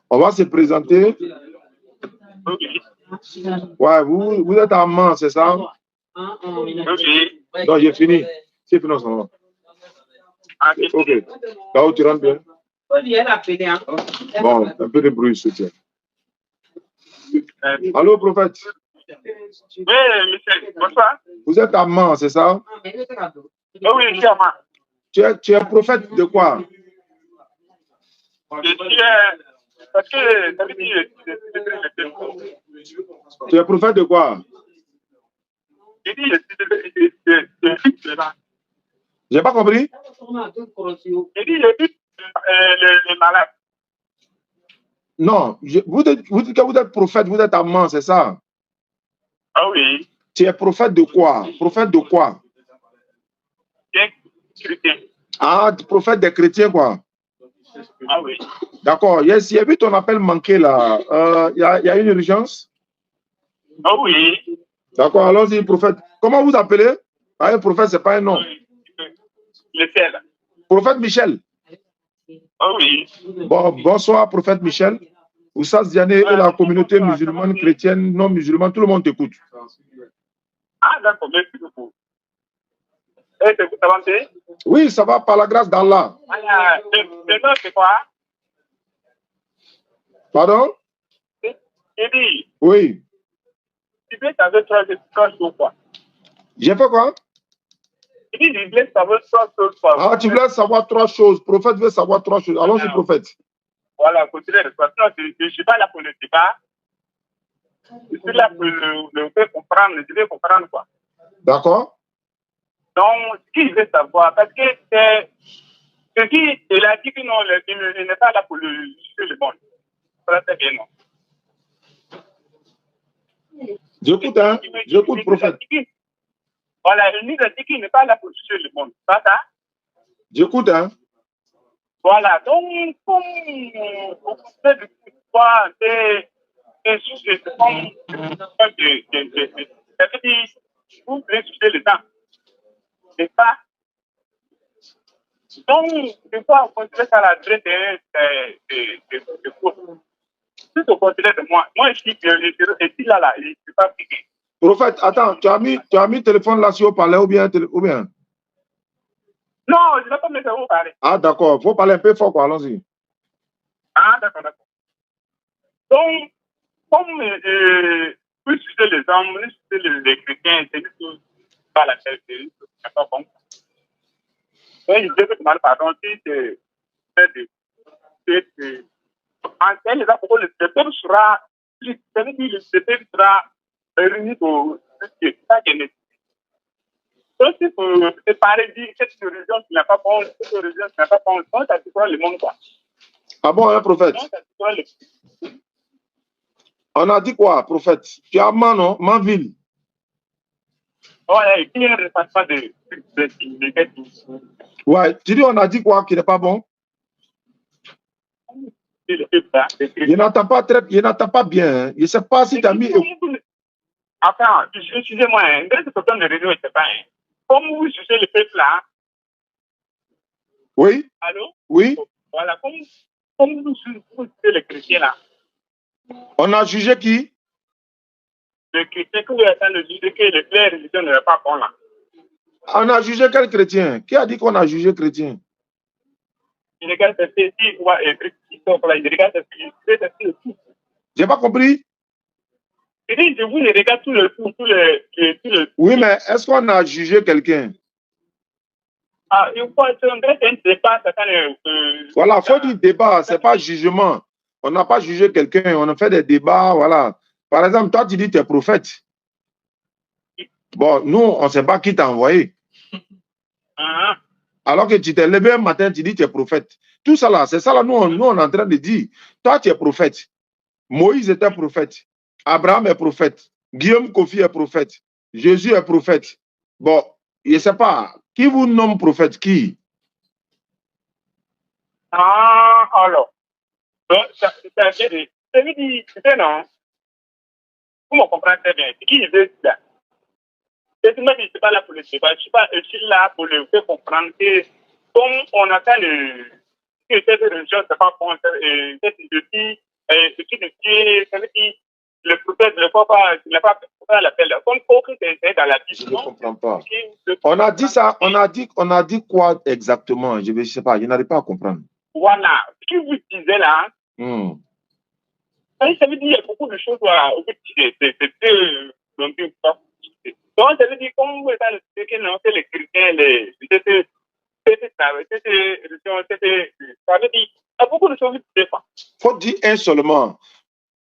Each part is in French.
On va se présenter. Ouais, vous êtes amant, c'est ça? Non, j'ai fini. C'est fini, ça va. Ok. Là où tu rentres bien. Bon, un peu de bruit, soutien. Allô, prophète? Oui, monsieur, bonsoir. Vous êtes amant, c'est ça? Oui, je suis amant. Tu es prophète de quoi? Je suis, parce que, ça veut dire, Tu es prophète de quoi? je dis, je fixe là. J'ai pas compris? Je dis, je fixe les malades. Non, vous dites que vous êtes prophète, vous êtes amant, c'est ça? Ah oui. Tu es prophète de quoi? Prophète de quoi? Chrétien. Ah, prophète des chrétiens, quoi. Ah oui. D'accord. Yes, il y a vu ton appel manqué là. Il y a une urgence? Ah oui. D'accord, allons-y, prophète. Comment vous appelez? Ah, un prophète, c'est pas un nom. Michel. Prophète Michel. Ah oui. Bon, bonsoir, prophète Michel. Oussas Diané et la communauté musulmane, chrétienne, non musulmane, tout le monde t'écoute. Ah, d'accord, merci beaucoup. Et c'est vous avancez? Oui, ça va par la grâce d'Allah. Le nom, c'est quoi? Pardon? J'ai dit, Oui. tu veux savoir trois choses, quoi? J'ai fait quoi? J'ai dit, je voulais savoir trois choses, quoi. Ah, tu voulais savoir trois choses. Prophète veut savoir trois choses. Allons-y, prophète. Voilà, continuez. Je ne suis pas là pour le débat. Je suis là pour le faire comprendre. Je veux comprendre, quoi. D'accord. Donc, ce qu'il veut savoir, parce que c'est ce qu'il a dit que non, il n'est pas là pour le monde. Ça, c'est bien, non. J'écoute, hein. J'écoute, prophète. Voilà, il nous a dit qu'il n'est pas là pour juger le monde. Pas ça? J'écoute, hein. Voilà, donc, comme vous pouvez le voir, c'est juger comme ça veut dire, vous voulez juger le temps. C'est pas. Donc, des fois, on considère ça la traite de faux. Si on considère de moi je suis et si là, il ne peut pas piquer. Prophète, attends, tu as mis le téléphone là sur haut-parleur ou bien? Non, je ne vais pas me faire parler. Ah, d'accord. Il faut parler un peu fort, quoi. Allons-y. Ah, d'accord. Donc, comme vous suivez les hommes, vous suivez les chrétiens, c'est une chose pas la tête, c'est une chose qui n'est pas bon. Donc, je dis mal, pardon, si c'est en tel les apôtres, le peuple sera, le peuple sera réuni au Dieu. Ça qui est nécessaire. Donc, si vous séparez, dire cette religion qui n'a pas bon, cette religion qui n'a pas bon, donc ça détruit le monde, quoi. Ah bon, hein, prophète? Donc, ça détruit le monde. On a dit quoi, prophète? Tu as non? Manville. Voilà, et puis il y a un repassement de ouais, tu dis on a dit quoi qui n'est pas bon? Il n'entend pas bien. Hein. Je ne sais pas si tu as mis. Enfin, excusez-moi, un certain de réunion, c'est pas. Comme vous jugez le peuple là. Oui. Allô? Oui. Voilà, comme vous jugez les chrétiens là. On a jugé qui? Le chrétien que vous êtes en train de juger que les frères religieux ne sont pas bons là. On a jugé quel chrétien? Qui a dit qu'on a jugé chrétien? Il regarde ceci, il voit un truc qui sort là, il regarde ceci, tout. J'ai pas compris. Je vous les regarde tout le tout. Oui, mais est-ce qu'on a jugé quelqu'un? Ah, il faut être un débat. Voilà, il faut dire débat, ce n'est pas jugement. On n'a pas jugé quelqu'un, on a fait des débats, voilà. Par exemple, toi, tu dis que tu es prophète. Bon, nous, on ne sait pas qui t'a envoyé. Alors que tu t'es levé un matin, tu dis que tu es prophète. Tout ça là, c'est ça là, nous, on est en train de dire. Toi, tu es prophète. Moïse était prophète. Abraham est prophète. Guillaume Kofi est prophète. Jésus est prophète. Bon, je ne sais pas. Qui vous nomme prophète? Qui? Ah, alors. Ça veut dire, non. Vous me comprenez très bien. C'est qui je veux dire? Je ne suis pas là pour le débat. Je suis là pour le faire comprendre que, comme on attend que cette religion, c'est pas bon, cette idée, ce qui nous tue, ça veut dire, le prophète ne faut pas, il n'a pas l'appel. Comme aucun c'est dans la Je Bible, ne non? comprends pas. On a dit ça, on a dit quoi exactement? Je ne sais pas, je n'arrive pas à comprendre. Voilà, ce que vous disiez là, Hmm. ça veut dire qu'il y a beaucoup de choses au bout de donc ça veut dire, comme vous avez dit que les chrétiens, ça veut dire, il y a beaucoup de choses qui se font. Faut dire un seulement.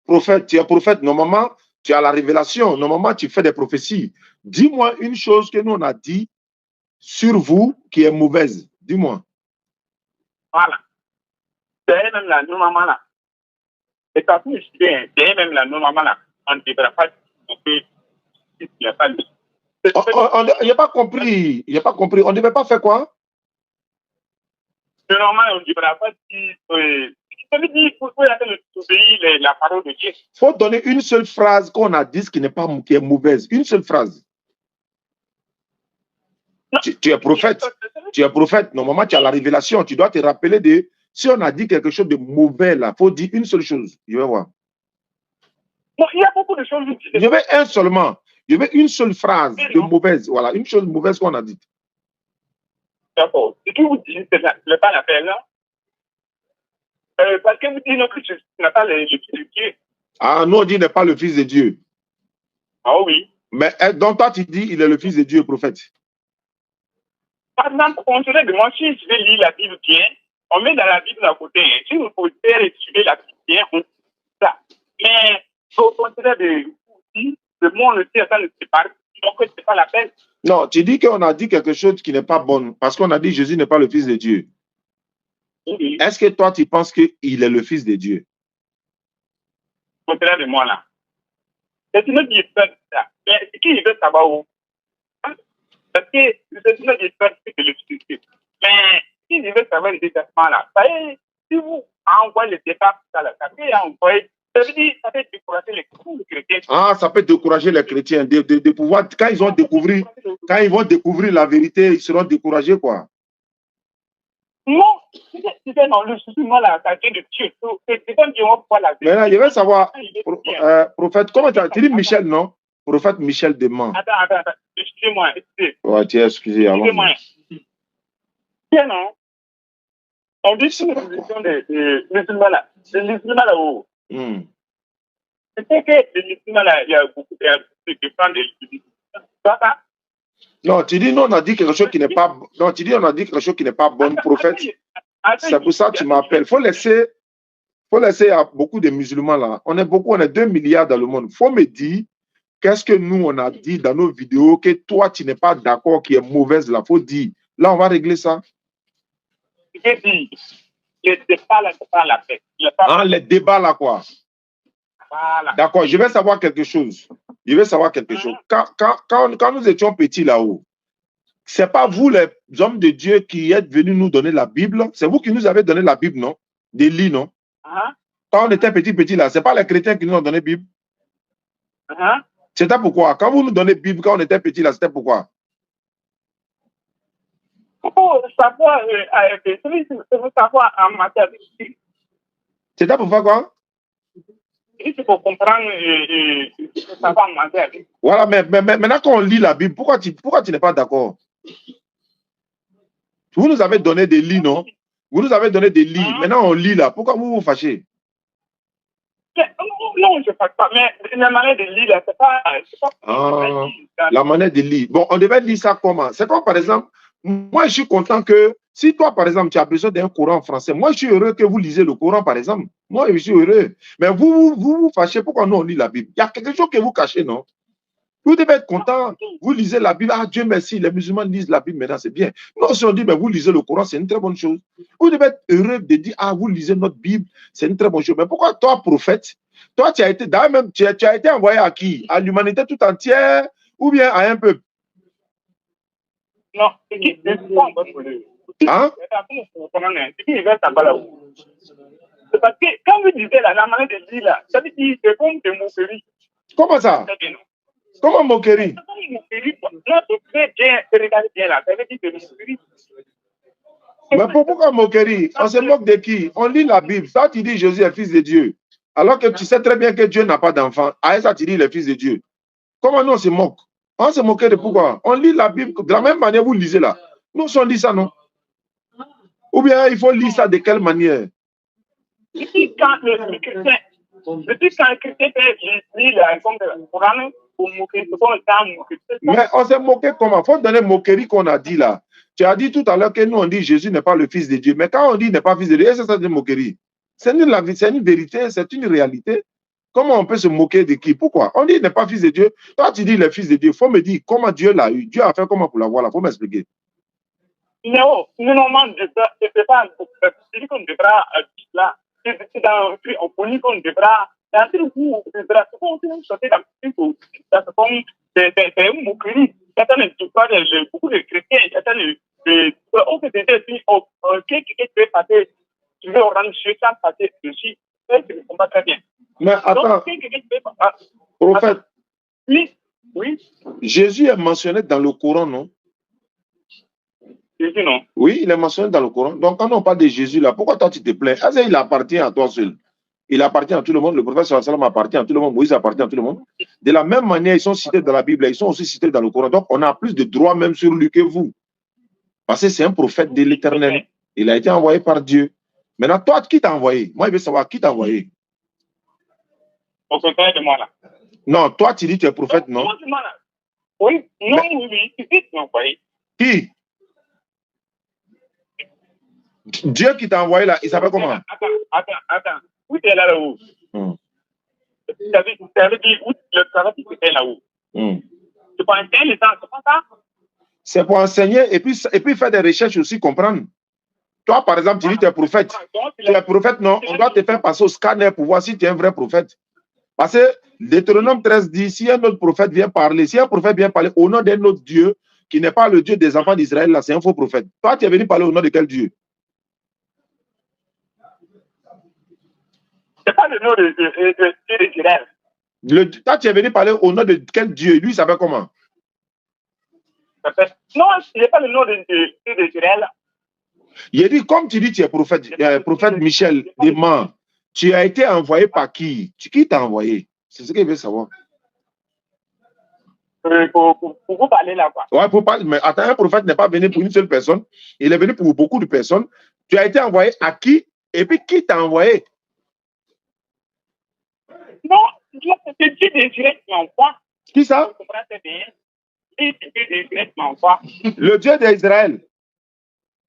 Prophète, tu es prophète, normalement, tu as la révélation, normalement, tu fais des prophéties. Dis-moi une chose que nous, on a dit sur vous qui est mauvaise. Dis-moi. Voilà. C'est même là, normalement là. Et quand tu es même là, normalement là, on ne devra pas dire qu'il n'y a pas de. Il n'y a pas compris. Il n'y a pas compris. On ne devait pas faire quoi? Normalement, on ne devra pas dire. Ça veut dire qu'il faut obéir la parole de Dieu. Il faut donner une seule phrase qu'on a dit qui est mauvaise. Une seule phrase. Tu es prophète. Tu es prophète. Normalement, tu as la révélation. Tu dois te rappeler de... Si on a dit quelque chose de mauvais, là, il faut dire une seule chose. Je vais voir. Bon, il y a beaucoup de choses. Je veux un seulement. Je veux une seule phrase de mauvaise. Voilà, une chose mauvaise qu'on a dite. D'accord. Ce que vous dites, ce n'est pas l'appel, là. Parce que vous dites non, que je n'ai pas le fils de Dieu. Ah, nous, on dit il n'est pas le fils de Dieu. Ah oui. Mais donc, toi, tu dis il est le fils de Dieu, prophète. Par exemple, on se demande si je vais lire la Bible bien, on met dans la Bible à côté. Si vous pouvez étudier la Bible bien, on dit ça. Mais au contraire de le monde aussi, ça ne se pas. Donc, ce n'est pas la peine. Non, tu dis qu'on a dit quelque chose qui n'est pas bon, parce qu'on a dit Jésus n'est pas le fils de Dieu. Oui. Est-ce que toi, tu penses qu'il est le fils de Dieu? Au contraire de moi, là. C'est une autre histoire. Mais qui veut savoir où? Parce que c'est une autre histoire que le fils de Dieu. Mais si je veux savoir le détachement, là, ça y est, si vous envoyez le départ, ça peut envoyer. Ça veut dire, ça peut décourager les chrétiens. Ah, ça peut décourager les chrétiens de pouvoir, quand ils vont découvrir la vérité, ils seront découragés, quoi. Non, c'est non, le souci, moi, là, ça vient de Dieu. C'est comme Dieu, on voit la vérité. Maintenant, je veux savoir, prophète, comment tu dis Michel, non? Prophète Michel Desmans. Attends, excusez-moi. Ouais, tu es excusé. Excusez-moi. Tiens, non? On dit sur la religion des musulmans, là. Les musulmans, là-haut. C'est que les musulmans, là, il y a beaucoup de prendre des ça? Non, tu dis, non, on a dit quelque chose qui n'est pas... Non, tu dis, on a dit quelque chose qui n'est pas bon, prophète. C'est pour ça que tu m'appelles. Faut laisser à beaucoup de musulmans, là. On est 2 milliards dans le monde. Faut me dire, qu'est-ce que nous, on a dit dans nos vidéos que toi, tu n'es pas d'accord, qui est mauvaise, là. Faut dire. Là, on va régler ça. Je dis, les débats, là, c'est pas la paix. Ah, les débats, là, quoi. Voilà. D'accord, je vais savoir quelque chose. Quand nous étions petits là-haut, c'est pas vous, les hommes de Dieu, qui êtes venus nous donner la Bible. C'est vous qui nous avez donné la Bible, non? Des lits, non? Quand on était petits là, c'est pas les chrétiens qui nous ont donné la Bible. C'était pourquoi? Quand vous nous donnez la Bible, quand on était petits là, c'était pourquoi? Pour savoir, en matière de... C'était pour faire quoi? Il faut comprendre savoir en matière. Voilà, mais maintenant qu'on lit la Bible, pourquoi tu n'es pas d'accord? Vous nous avez donné des lits, non? Vous nous avez donné des lits. Maintenant, on lit là. Pourquoi vous vous fâchez? Non, je ne fâche pas. Mais la manière de lire, là, c'est pas la manière de lire. Bon, on devait lire ça comment? C'est comme, par exemple, moi, je suis content que, si toi, par exemple, tu as besoin d'un Coran français, moi, je suis heureux que vous lisez le Coran, par exemple. Moi, je suis heureux. Mais vous fâchez. Pourquoi nous, on lit la Bible? Il y a quelque chose que vous cachez, non? Vous devez être content. Vous lisez la Bible. Ah, Dieu merci, les musulmans lisent la Bible maintenant, c'est bien. Non, si on dit, mais vous lisez le Coran, c'est une très bonne chose. Vous devez être heureux de dire, ah, vous lisez notre Bible, c'est une très bonne chose. Mais pourquoi toi, prophète, toi, tu as été, d'ailleurs même, tu as été envoyé à qui? À l'humanité tout entière ou bien à un peuple? Non, c'est qui? Hein? C'est parce que quand vous disiez la manière de lire là, ça veut dire c'est comme des moqueries. Comment ça? Comment moquerie? Non, c'est très bien, regardez bien là, ça veut dire que moquerie. Mais pourquoi moquerie? On se moque de qui? On lit la Bible. Ça, tu dis Jésus est fils de Dieu. Alors que tu sais très bien que Dieu n'a pas d'enfant. À ça, tu dis il est fils de Dieu. Comment nous on se moque? On se moque de pourquoi? On lit la Bible de la même manière vous lisez là. Nous, on lit ça, non? Ou bien il faut lire ça de quelle manière? Depuis quand le chrétien lit le Coran pour moquer, c'est comme le temps moquer. Mais on s'est moqué comment? Il faut donner moquerie qu'on a dit là. Tu as dit tout à l'heure que nous on dit Jésus n'est pas le fils de Dieu. Mais quand on dit n'est pas fils de Dieu, c'est ça une moquerie. C'est une vérité, c'est une réalité. Comment on peut se moquer de qui? Pourquoi? On dit il n'est pas fils de Dieu. Toi, tu dis le fils de Dieu. Il faut me dire comment Dieu l'a eu. Dieu a fait comment pour l'avoir là? Il faut m'expliquer. Non, normalement, c'est pas celui qu'on devra là. C'est dans on connaît qu'on devra. C'est une moquerie. Beaucoup de chrétiens, qu'est-ce qui peut passer? Tu veux rendre Dieu sans passer dessus. Je ne comprends pas très bien. Mais attends, prophète, oui. Jésus est mentionné dans le Coran, non? Jésus, non. Oui, il est mentionné dans le Coran. Donc, quand on parle de Jésus, là, pourquoi toi tu te plains? Est-ce qu'il appartient à toi seul? Il appartient à tout le monde. Le prophète sallam appartient à tout le monde. Moïse appartient à tout le monde. De la même manière, ils sont cités dans la Bible, ils sont aussi cités dans le Coran. Donc, on a plus de droits même sur lui que vous. Parce que c'est un prophète de l'Éternel. Il a été envoyé par Dieu. Maintenant, toi, qui t'a envoyé? Moi, je veux savoir qui t'a envoyé. Au contraire de moi, là. Non, toi, tu dis que tu es prophète, non? Oui, non, oui, tu dis que tu m'as envoyé. Qui? Dieu qui t'a envoyé là, il s'appelle comment? Attends. Où tu es là-haut? Tu avais dit où le travail qui était là-haut? C'est pour enseigner les gens, c'est pas ça? C'est pour enseigner et puis faire des recherches aussi, comprendre. Toi, par exemple, tu dis que tu es prophète. Tu es prophète, non? On doit te faire passer au scanner pour voir si tu es un vrai prophète. Parce que Deutéronome 13 dit, si un autre prophète vient parler, si un prophète vient parler au nom d'un autre Dieu, qui n'est pas le Dieu des enfants d'Israël, là, c'est un faux prophète. Toi, tu es venu parler au nom de quel Dieu? C'est pas le nom de d'Israël. Toi, tu es venu parler au nom de quel Dieu? Lui, il s'appelle comment? Non, ce n'est pas le nom d'Israël. Il dit, comme tu dis, tu es prophète, prophète Michel Desmans, tu as été envoyé par qui? Qui t'a envoyé? C'est ce qu'il veut savoir. Pour vous parler là, quoi. Ouais, pour parler. Mais attends, un prophète n'est pas venu pour une seule personne. Il est venu pour beaucoup de personnes. Tu as été envoyé à qui? Et puis, qui t'a envoyé? Non, c'est Dieu d'Israël qui m'envoie. Qui ça? Le Dieu d'Israël.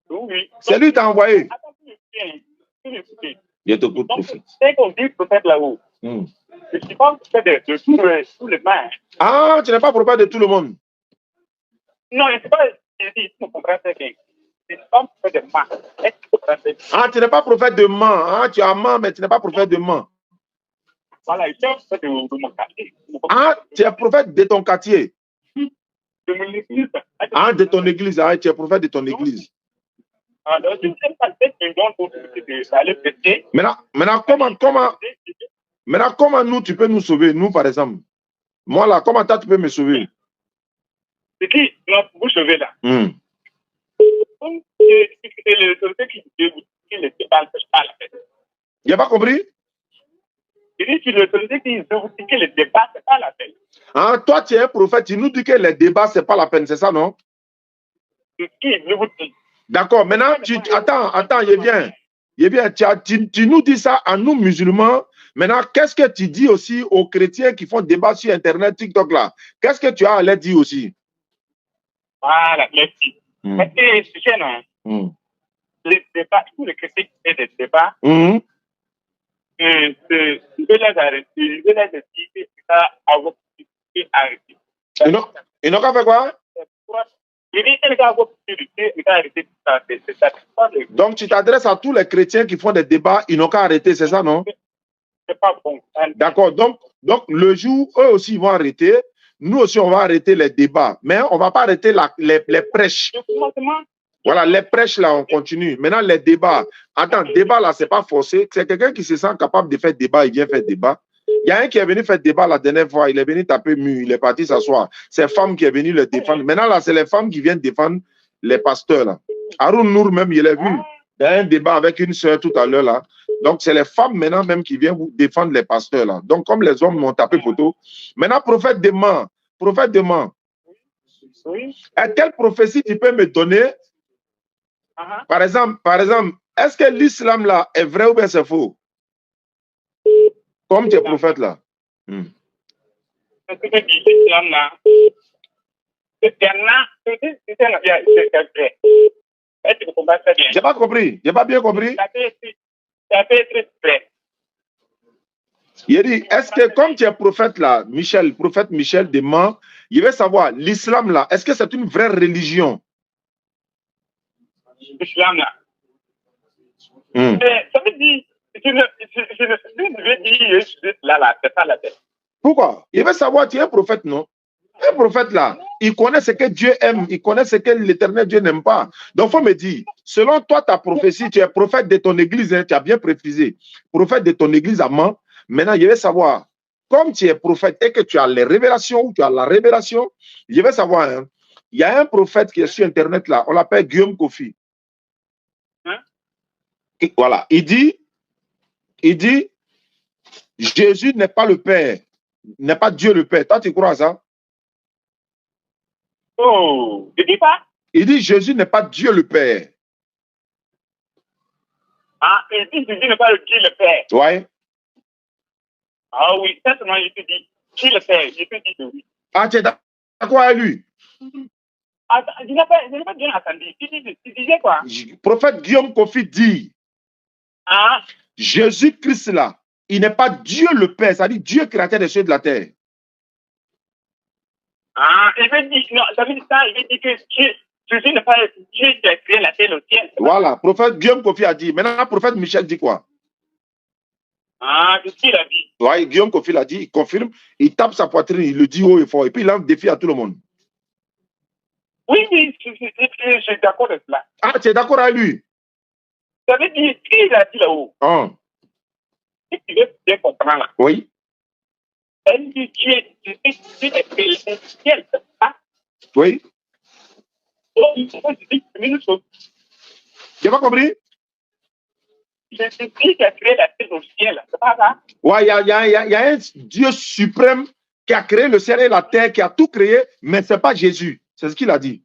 Oui. C'est lui qui t'a envoyé. Je te écoute, prophète. C'est qu'on dit prophète là-haut. Je ne suis pas prophète de tout le monde. Ah, tu n'es pas prophète de tout le monde. Non, je ne sais pas. Je dis, tu me comprends très bien. Je ne suis pas prophète de moi. Ah, tu n'es pas prophète de Man. Ah, tu as Man, mais tu n'es pas prophète de Man. Voilà, je suis prophète de mon quartier. Ah, tu es prophète de ton quartier. De mon église. Ah, de ton église. Ah, tu es prophète de ton église. Alors, je ne sais pas si tu me donnes pour aller prêter. Maintenant, comment nous, tu peux nous sauver, nous, par exemple? Moi, là, comment toi, tu peux me sauver? C'est qui vous sauver, là? C'est le autorité qui ne débat, c'est pas la peine. Il n'y a pas compris? Je dis, c'est l'autorité qui veut vous dire que le débat, c'est pas la peine. Ah, toi, tu es un prophète, tu nous dis que les débats, c'est pas la peine, c'est ça, non? C'est qui veut vous dire? D'accord, maintenant, attends, il vient. Tu nous dis ça à nous, musulmans. Maintenant, qu'est-ce que tu dis aussi aux chrétiens qui font débat sur Internet, TikTok, là? Qu'est-ce que tu as à leur dire aussi? Voilà, merci. Parce que, tu sais, non? Les débats, tous les chrétiens qui font des débats, je vais les arrêter. Je vais les dire que ça a arrêté. Ils n'ont qu'à faire quoi? Donc, tu t'adresses à tous les chrétiens qui font des débats, ils n'ont qu'à arrêter, c'est ça, non? C'est pas bon. D'accord. Donc, le jour, eux aussi, ils vont arrêter. Nous aussi, on va arrêter les débats. Mais on ne va pas arrêter les prêches. Voilà, les prêches, là, on continue. Maintenant, les débats. Attends, débat, là, ce n'est pas forcé. C'est quelqu'un qui se sent capable de faire débat, il vient faire débat. Il y a un qui est venu faire débat la dernière fois, il est venu taper mur, il est parti s'asseoir. C'est femme qui est venue le défendre. Maintenant, là, c'est les femmes qui viennent défendre les pasteurs, là. Haroun Nour même, il l'a vu. Il y a un débat avec une sœur tout à l'heure là. Donc, c'est les femmes maintenant même qui viennent vous défendre les pasteurs là. Donc, comme les hommes m'ont tapé photo, maintenant, prophète demain, Oui. quelle prophétie tu peux me donner? Par exemple, est-ce que l'islam là est vrai ou bien c'est faux? Comme tu es prophète là. Est-ce que tu dis l'islam là? J'ai pas compris. J'ai pas bien compris. Il dit, est-ce que comme tu es prophète là, prophète Michel demain, il veut savoir, l'islam là, est-ce que c'est une vraie religion? L'islam là. Mais ça veut dire, je ne veux dire là, c'est pas la tête. Pourquoi? Il veut savoir, tu es un prophète, non? Un prophète là, il connaît ce que Dieu aime, il connaît ce que l'éternel Dieu n'aime pas. Donc, il faut me dire, selon toi, ta prophétie, tu es prophète de ton église, hein, tu as bien précisé, prophète de ton église à Mans. Maintenant, je veux savoir, comme tu es prophète et que tu as les révélations, ou tu as la révélation, je veux savoir, hein, il y a un prophète qui est sur Internet là, on l'appelle Guillaume Kofi. Et voilà, il dit, Jésus n'est pas le Père, n'est pas Dieu le Père. Toi, tu crois à ça? Oh, je dis pas. Il dit Jésus n'est pas Dieu le Père. Ah, il dit Jésus n'est pas le Dieu le Père. Ouais. Ah oui, certainement, je te dis Dieu le Père. Je te dis que oui. Ah, tu es d'accord avec lui? Ah, je n'ai pas bien entendu. Tu disais quoi? Prophète Guillaume Kofi dit, Jésus-Christ là, il n'est pas Dieu le Père, c'est-à-dire Dieu créateur des cieux et de la terre. Ah, il veut dire, non, ça veut dire ça, il veut dire que Jésus n'est pas Dieu qui a créé la terre et le ciel. Voilà, prophète Guillaume Kofi a dit. Maintenant, prophète Michel dit quoi? Ah, c'est ce qu'il a dit. Oui, Guillaume Kofi l'a dit, il confirme, il tape sa poitrine, il le dit haut et fort, et puis il lance défi à tout le monde. Oui, je suis d'accord avec cela. Ah, tu es d'accord avec lui? Ça veut dire qu'il a dit là-haut. Si tu veux bien comprendre là. Oui. Elle dit Dieu est créé le ciel, c'est ça? Oui. Oh, il faut dire une chose. Tu n'as pas compris? C'est Dieu qui a créé la terre et le ciel, c'est pas ça? Oui, il y a un Dieu suprême qui a créé le ciel et la terre, qui a tout créé, mais ce n'est pas Jésus. C'est ce qu'il a dit.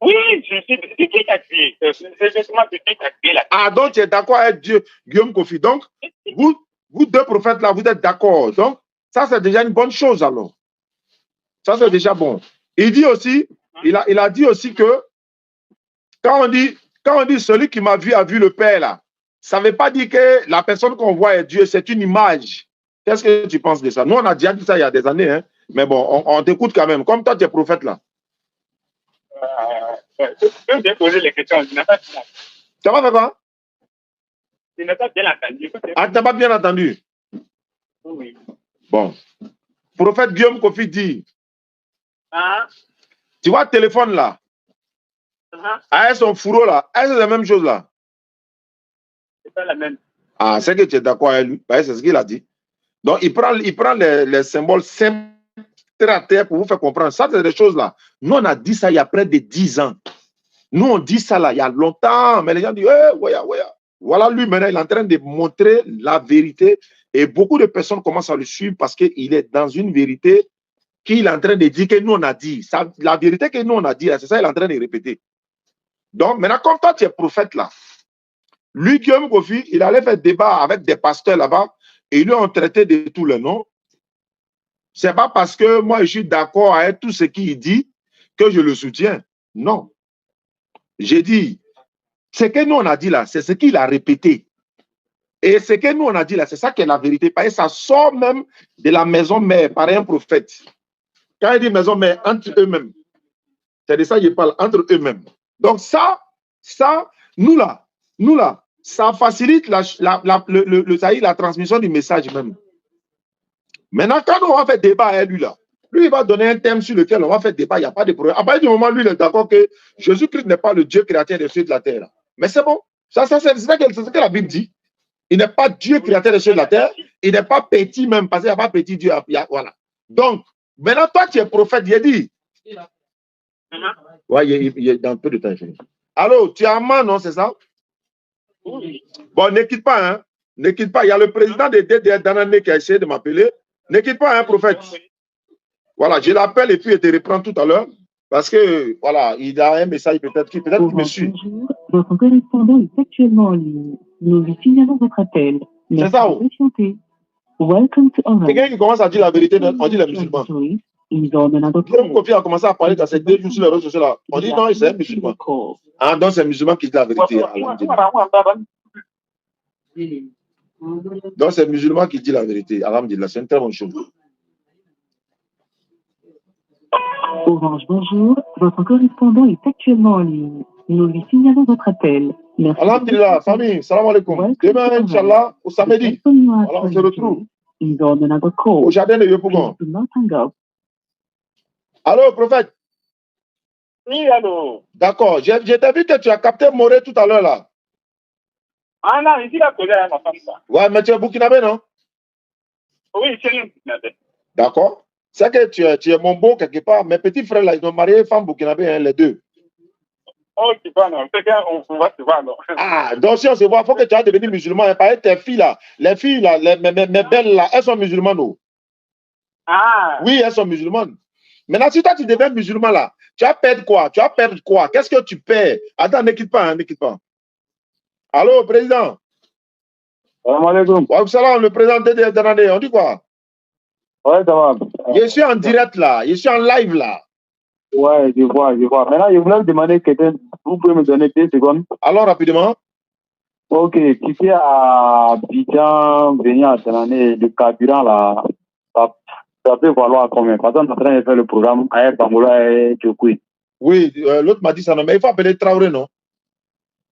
Oui, c'est Dieu qui a créé. C'est exactement Dieu qui a créé la terre. Ah, donc tu es d'accord avec Dieu, Guillaume Kofi. Donc, vous deux prophètes là, vous êtes d'accord. Donc, ça c'est déjà une bonne chose alors. Ça c'est déjà bon. Il dit aussi, il a dit aussi que quand on dit celui qui m'a vu a vu le Père là, ça ne veut pas dire que la personne qu'on voit est Dieu, c'est une image. Qu'est-ce que tu penses de ça? Nous, on a déjà dit ça il y a des années, hein? Mais bon, on t'écoute quand même. Comme toi, tu es prophète là. Je vais poser les questions. Tu n'as pas bien entendu. Tu n'as pas fait quoi? Tu n'as pas bien entendu. Ah, tu n'as pas bien entendu? Oui. Bon. Prophète Guillaume Kofi dit, tu vois le téléphone là, avec son fourreau là, est-ce que c'est la même chose là? C'est pas la même. Ah, c'est que tu es d'accord avec lui. C'est ce qu'il a dit. Donc, il prend les symboles simples à terre pour vous faire comprendre. Ça, c'est des choses là. Nous, on a dit ça il y a près de 10 ans. Nous, on dit ça là il y a longtemps. Mais les gens disent, voilà, lui maintenant, il est en train de montrer la vérité. Et beaucoup de personnes commencent à le suivre parce qu'il est dans une vérité qu'il est en train de dire que nous, on a dit. Ça, la vérité que nous, on a dit, c'est ça qu'il est en train de répéter. Donc, maintenant, comme toi, tu es prophète là, lui, Guillaume Kofi, il allait faire débat avec des pasteurs là-bas et ils lui ont traité de tous les noms. Ce n'est pas parce que moi, je suis d'accord avec tout ce qu'il dit que je le soutiens. Non. J'ai dit, ce que nous, on a dit là, c'est ce qu'il a répété. Et ce que nous, on a dit là, c'est ça qui est la vérité. Parce que ça sort même de la maison mère par un prophète. Quand il dit maison mère, entre eux-mêmes. C'est de ça qu'il parle, entre eux-mêmes. Donc ça, nous là, ça facilite la transmission du message même. Maintenant, quand on va faire débat avec lui là, lui, il va donner un thème sur lequel on va faire débat, il n'y a pas de problème. À partir du moment où lui, il est d'accord que Jésus-Christ n'est pas le Dieu créateur des cieux et de la terre. Là. Mais c'est bon. C'est ce que la Bible dit. Il n'est pas Dieu créateur des cieux et de la terre. Il n'est pas petit même, parce qu'il n'y a pas petit Dieu. Voilà. Donc, maintenant, toi, tu es prophète. Il dit, Ouais, il est dans peu de temps. Allô, tu es Amman, non, c'est ça? Oui. Bon, ne quitte pas, hein. Ne quitte pas. Il y a le président de DDR Danané qui a essayé de m'appeler. Ne quitte pas, hein, prophète. Voilà, je l'appelle et puis je te reprends tout à l'heure. Parce que, voilà, il a un message peut-être qu'il me suit. Bonjour, votre correspondant est actuellement en ligne. Nous lui signalons votre appel. C'est ça, oh. Welcome to Orange. Quelqu'un qui commence à dire la vérité, on dit les musulmans. Guillaume Kofi a commencé à parler dans ces 2 jours sur les réseaux sociaux là. On dit non, c'est un musulman. Ah, donc c'est un musulman qui dit la vérité. Donc c'est un musulman qui dit la vérité. Alhamdulillah, c'est une très bonne chose. Orange, bonjour. Votre correspondant est actuellement en ligne. Nous lui signalons votre appel. Merci. Alhamdulillah, famille, salam alaikum. Demain, Inch'Allah, au samedi, alors on se retrouve au jardin de Yopougon. Allô, prophète? Oui, allô. D'accord, j'ai vu que tu as capté Moré tout à l'heure là. Ah non, ici, la collègue à ma femme, ça. Ouais, mais tu es burkinabé, non? Oui, c'est un burkinabé. D'accord. C'est que tu es mon beau quelque part. Mes petits frères là, ils ont marié femme burkinabé, hein, les deux. Oh, tu vois, non. C'est qu'on va se voir, non. Ah, donc si on se voit, il faut que tu vas devenir musulman. Hein, parce que tes filles là, les filles là, mes belles là, elles sont musulmanes. Oh. Ah. Oui, elles sont musulmanes. Maintenant, si toi tu deviens musulman là, tu vas perdre quoi? Tu vas perdre quoi? Qu'est-ce que tu perds? Attends, ne quitte pas, hein, ne quitte pas. Allô, président? Salam alaikum. Wa salam, le président de Danane, on dit quoi? Ouais, ça va. Je suis en direct là, je suis en live là. Ouais, je vois. Maintenant, je voulais me demander quelqu'un, vous pouvez me donner 2 secondes? Alors, rapidement. Ok, tu sais, à Abidjan, venir à Danane, le carburant là, ça peut valoir combien? Parce qu'on est en train de faire le programme avec Bangola et Tchokoui. Oui, l'autre m'a dit ça, non, mais il faut appeler Traoré, non?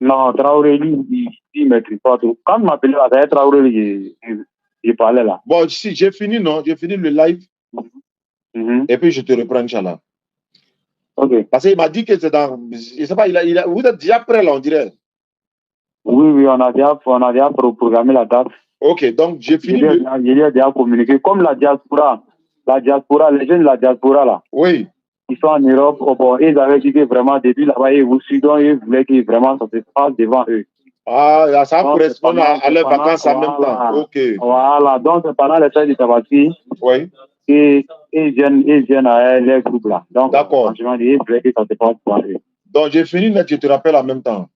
Non, Traoré, lui, il ne maîtrise pas tout. Quand il m'appelait là, c'est Traoré, je parlais là. Bon, si, j'ai fini, non? J'ai fini le live. Et puis je te reprends, Inch'Allah. Ok. Parce qu'il m'a dit que c'est dans. Je sais pas, vous êtes déjà prêt là, on dirait. Oui, on a déjà programmé la date. Ok, donc j'ai fini. Je lui ai déjà communiqué. Comme la diaspora, les jeunes de la diaspora là. Oui. Ils sont en Europe, ils avaient dit que vraiment, depuis là-bas, ils vous suivent, ils voulaient que vraiment ça se passe devant eux. Ah, ça correspond à leurs vacances en même temps. Ok. Voilà, donc pendant les fêtes de Tabaski, oui. Ils viennent à leur groupe là. Donc, d'accord. Franchement, ils voulaient que ça se passe devant eux. Donc, j'ai fini, mais je te rappelle en même temps.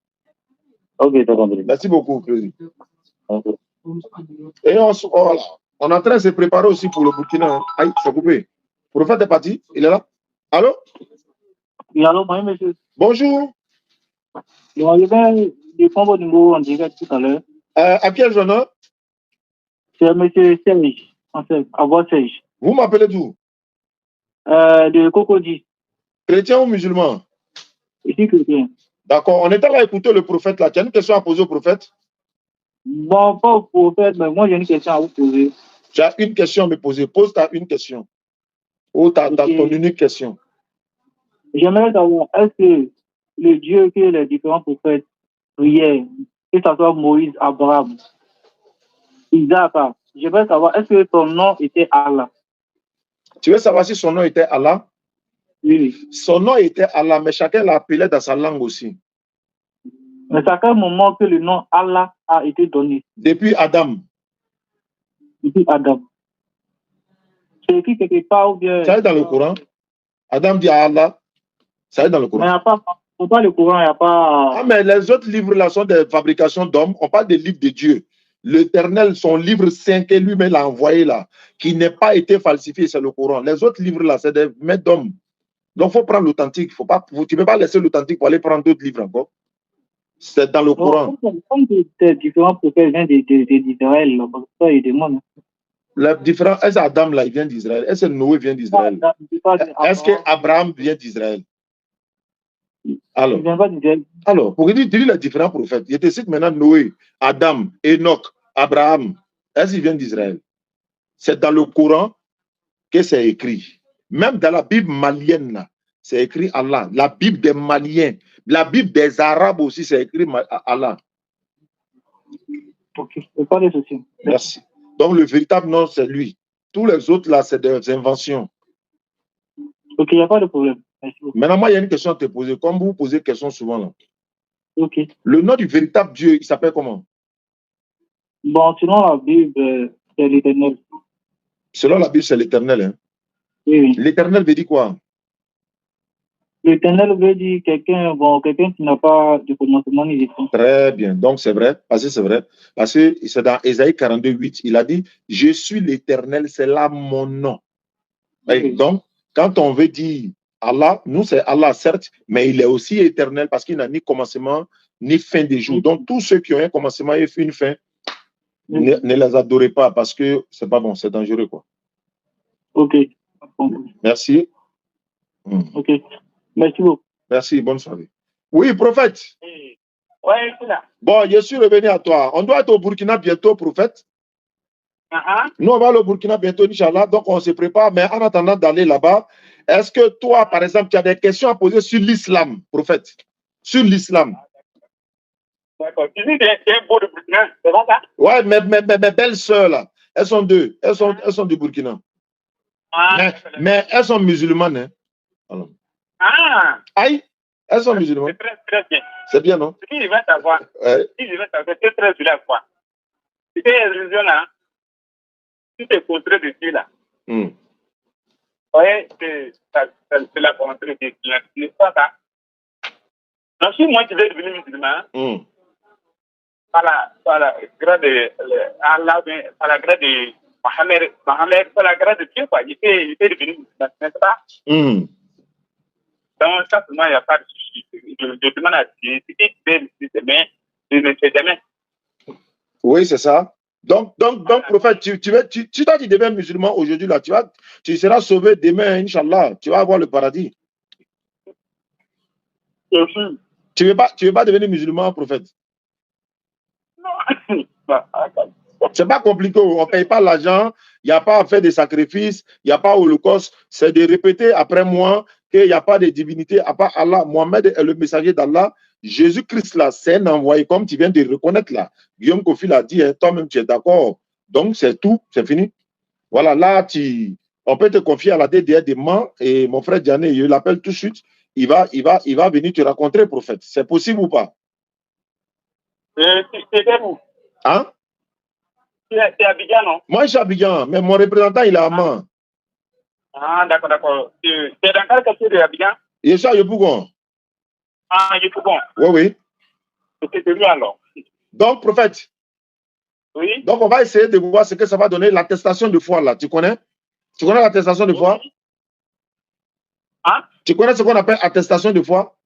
Ok, c'est compris. Merci beaucoup, Président. Okay. Et on est en train de se préparer aussi pour le Burkina. Aïe, c'est coupé. Le prophète est parti, il est là. Allô? Oui, allô, moi, monsieur. Bonjour. Bon, je vais prendre votre numéro en direct tout à l'heure. À quel journal? C'est monsieur Serge, en fait, à votre Serge. Vous m'appelez d'où? De Cocody. Chrétien ou musulman? Ici, chrétien. D'accord. On était là à écouter le prophète là. Tu as une question à poser au prophète? Bon, pas au prophète, mais moi j'ai une question à vous poser. Tu as une question à me poser. Pose ta une question. Ou ton unique question. J'aimerais savoir, est-ce que le Dieu que les différents prophètes priaient, que ce soit Moïse, Abraham, Isaac, j'aimerais savoir, est-ce que son nom était Allah? Tu veux savoir si son nom était Allah? Oui. Son nom était Allah, mais chacun l'appelait dans sa langue aussi. Mais c'est à quel moment que le nom Allah a été donné? Depuis Adam. Depuis Adam. C'est écrit quelque part ou bien... Ça est dans le Coran. Adam dit à Allah. Ça est dans le Coran. Mais il n'y a pas... Faut pas le Coran, il n'y a pas... Ah, mais les autres livres là sont des fabrications d'hommes. On parle des livres de Dieu. L'Éternel, son livre saint que lui-même l'a envoyé là, qui n'a pas été falsifié, c'est le Coran. Les autres livres là, c'est des maîtres d'hommes. Donc, il faut prendre l'authentique. Tu ne peux pas laisser l'authentique pour aller prendre d'autres livres encore. C'est dans le Coran. Comme des différents prophètes viennent d'Israël, ça, il demande. Les différents, est-ce Adam là, il vient d'Israël? Est-ce que Noé vient d'Israël? Est-ce que Abraham vient d'Israël? Alors, pour dire les différents prophètes, je te cite maintenant Noé, Adam, Enoch, Abraham. Est-ce qu'ils viennent d'Israël? C'est dans le Coran que c'est écrit. Même dans la Bible malienne, c'est écrit Allah. La Bible des Maliens, la Bible des Arabes aussi, c'est écrit Allah. Ok, pas de souci. Merci. Donc, le véritable nom, c'est lui. Tous les autres, là, c'est des inventions. Ok, il n'y a pas de problème. Merci beaucoup. Maintenant, moi, il y a une question à te poser. Comme vous posez question souvent là. Ok. Le nom du véritable Dieu, il s'appelle comment? Bon, selon la Bible, c'est l'Éternel. Selon la Bible, c'est l'Éternel. Hein? Oui, oui. L'Éternel veut dire quoi? L'Éternel veut dire quelqu'un qui n'a pas de commencement ni de fin. Très bien. Donc, c'est vrai. Parce que c'est vrai. Parce que c'est dans Ésaïe 42, 8. Il a dit, je suis l'Éternel, c'est là mon nom. Oui. Donc, quand on veut dire Allah, nous, c'est Allah, certes, mais il est aussi éternel parce qu'il n'a ni commencement ni fin des jours. Donc, tous ceux qui ont un commencement et une fin, ne les adorez pas parce que c'est pas bon, c'est dangereux, quoi. Ok. Merci. Ok. Merci beaucoup. Merci, bonne soirée. Oui, prophète. Oui, ouais, c'est là. Bon, je suis revenu à toi. On doit être au Burkina bientôt, prophète. Nous, on va aller au Burkina bientôt, Inch'Allah. Donc, on se prépare. Mais en attendant d'aller là-bas, est-ce que toi, par exemple, tu as des questions à poser sur l'islam, prophète? Sur l'islam. D'accord. Tu dis que c'est beau de Burkina, c'est bon ça? Ouais, mes belles sœurs, là, elles sont deux. Elles sont du Burkina. Mais elles sont musulmanes. Hein? Alors. Ah! Aïe, elles sont musulmanes. C'est très, très bien. C'est bien, non? Si je veux savoir, c'est très bien la foi. C'est que les religions là, tout est contraire de Dieu là. Oui, c'est la volonté de Dieu. C'est pas ça. Donc, si moi je vais devenir musulman, par la grâce de Allah, par la grâce de Mohamed, par la grâce de Dieu, quoi, il fait devenir musulman, n'est-ce pas? Donc, ça, pour moi, il n'y a pas de souci. Je demande à Dieu, ce qui fait demain, je ne fais jamais. Oui, c'est ça. Donc, prophète, tu deviens musulman aujourd'hui, là, tu seras sauvé demain, Inch'Allah. Tu vas avoir le paradis. Tu veux pas devenir musulman, prophète? Non. C'est pas compliqué. On ne paye pas l'argent. Il n'y a pas à faire des sacrifices. Il n'y a pas holocauste. C'est de répéter après moi qu'il n'y a pas de divinité à part Allah. Mohamed est le messager d'Allah. Jésus-Christ, là, c'est un envoyé, comme tu viens de reconnaître là. Guillaume Kofi l'a dit, hein, toi-même, tu es d'accord. Donc, c'est tout, c'est fini. Voilà, là, on peut te confier à la DDR des mains et mon frère Diané, il l'appelle tout de suite. Il va venir te rencontrer, prophète. C'est possible ou pas? C'est où? Hein? C'est Abidjan, non? Moi, je suis Abidjan, mais mon représentant, il est à Mans. Ah, d'accord, d'accord. C'est dans quel quartier de Abidjan? Je suis à Yopougon. Ah, Yopougon. Oui. C'est lui alors. Donc, prophète. Oui. Donc, on va essayer de voir ce que ça va donner, l'attestation de foi, là. Tu connais? Tu connais l'attestation de foi? Hein? Tu connais ce qu'on appelle attestation de foi?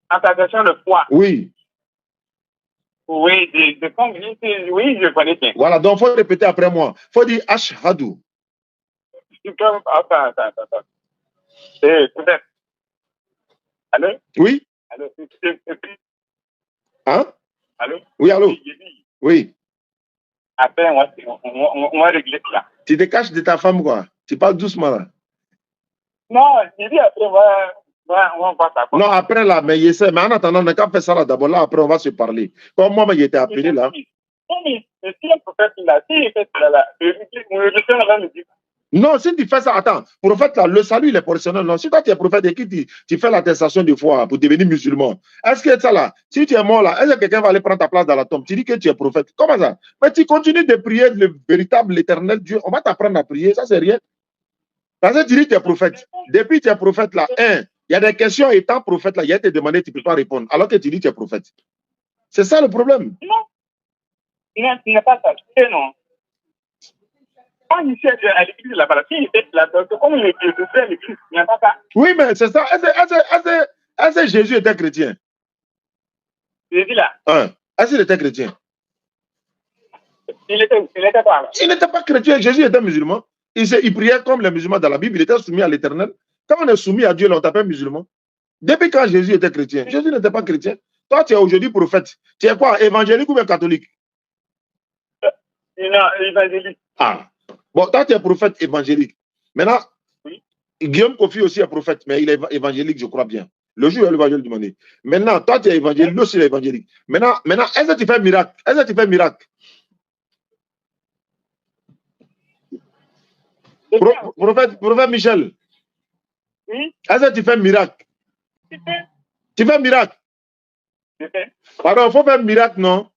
Attestation de foi? Oui. Oui, je connais bien. Voilà, donc il faut répéter après moi. Il faut dire Ashhadu. Attends. Peut-être. Allô? Oui? Allô? Hein? Allô? Oui, allô? Oui. Après, on va régler ça. Tu te caches de ta femme, quoi? Tu parles doucement, là. Non, il dit après, on va ça. Non, après, là, mais je sais. Mais en attendant, on n'a qu'à faire ça, là, d'abord. Là, après, on va se parler. Comme moi, il était appelé, là. Si un prophète, là, si fait là, non, si tu fais ça, attends, prophète, là, le salut, il est professionnel. Non, si toi, tu es prophète et que tu fais l'attestation de foi pour devenir musulman, est-ce que ça, là, si tu es mort, là, est-ce que quelqu'un va aller prendre ta place dans la tombe? Tu dis que tu es prophète. Comment ça? Mais tu continues de prier le véritable, l'éternel Dieu. On va t'apprendre à prier, ça, c'est rien. Parce que tu dis que tu es prophète. Depuis que tu es prophète, là, il y a des questions étant prophète, là, il y a été demandé, tu ne peux pas répondre, alors que tu dis que tu es prophète. C'est ça le problème. Non, il n'est pas ça. Non. Quand il cherche à l'église là-bas, si comme il est à l'église, il n'y a pas ça. Oui, mais c'est ça. Est-ce que Jésus était chrétien? Jésus là. Est-ce qu'il était chrétien? Il était pas. Il n'était pas chrétien. Jésus était musulman. Il priait comme les musulmans dans la Bible. Il était soumis à l'éternel. Quand on est soumis à Dieu, là, on t'appelle musulman. Depuis quand Jésus était chrétien? Jésus n'était pas chrétien. Toi, tu es aujourd'hui prophète. Tu es quoi? Évangélique ou bien catholique? Non, évangélique. Ah. Bon, toi, tu es prophète évangélique. Maintenant, oui. Guillaume Kofi aussi est prophète, mais il est évangélique, je crois bien. Le jour où il y a l'évangile du monde. Maintenant, toi, tu es évangélique, lui aussi, il est évangélique. Maintenant, est-ce que tu fais miracle? Est-ce que tu fais miracle? Prophète Michel. Oui, Est-ce que tu fais miracle? tu fais. Tu fais miracle? Je fais. Pardon, il faut faire miracle, non?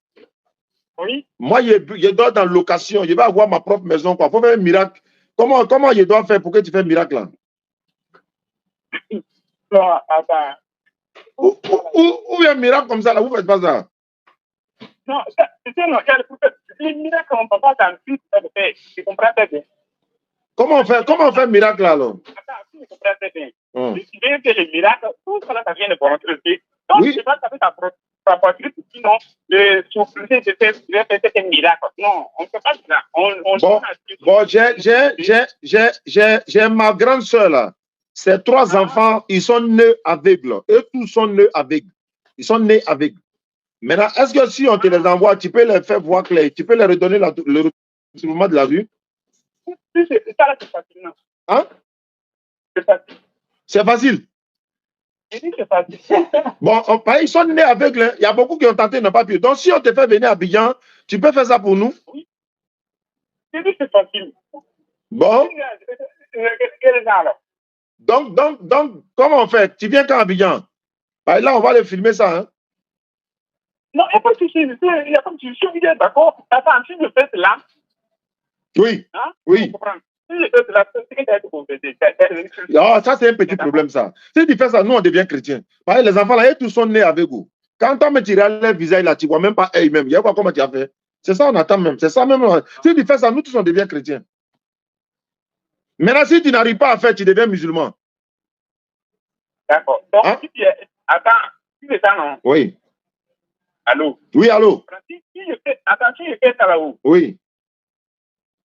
Oui. Moi, je dois dans location. Je vais avoir ma propre maison. Il faut faire miracle. Comment je dois faire pour que tu fasses miracle là? Non, attends. Ou un miracle comme ça, là, vous ne faites pas ça. Non, les miracles, on ne peut pas t'en faire. Tu comprends très bien. Comment on fait miracle là, alors? Attends, tu comprends très bien. Tu veux que les miracles, tout ça, ça vient de bon entretien. Donc, Oui. tu vas taper ta voiture, sinon, le souffler de faire un miracle. Non, on ne peut pas ça. Bon, j'ai ma grande soeur là. Ses 3 enfants, ils sont nés aveugles. Eux tous sont nés aveugles. Ils sont nés aveugles. Maintenant, est-ce que si on te les envoie, tu peux les faire voir clair? Tu peux leur redonner le retournement de la vue? C'est ça là, c'est facile. Non. Hein? C'est facile. C'est facile. Je dis c'est facile. Bon, ils sont nés aveugles. Hein. Il y a beaucoup qui ont tenté, n'ont pas pu. Donc, si on te fait venir à Abidjan, tu peux faire ça pour nous? Oui. Je dis c'est facile. Bon. Quel genre là? Donc, comment on fait? Tu viens quand à Abidjan? Bah, là, on va les filmer ça. Hein? Non, il n'y a pas de souci. Il y a pas de souci. Je suis d'accord. Attends, si je fais cela. Oui. Hein? Oui. Si je fais cela, c'est ce que tu as dit. Ça, c'est un petit problème, ça. Si tu fais ça, nous, on devient chrétien. Parce que les enfants, là, ils tous sont nés avec vous. Quand on me tire leur visage, là, tu ne vois même pas eux-mêmes. Il y a quoi, comment tu as fait? C'est ça, on attend même. C'est ça même. Si tu fais ça, nous tous, on devient chrétiens. Maintenant, si tu n'arrives pas à faire, tu deviens musulman. D'accord. Donc, si tu es... Attends, si c'est ça, non? Oui. Allô? Oui, allô? Si je fais ça là-haut. Oui.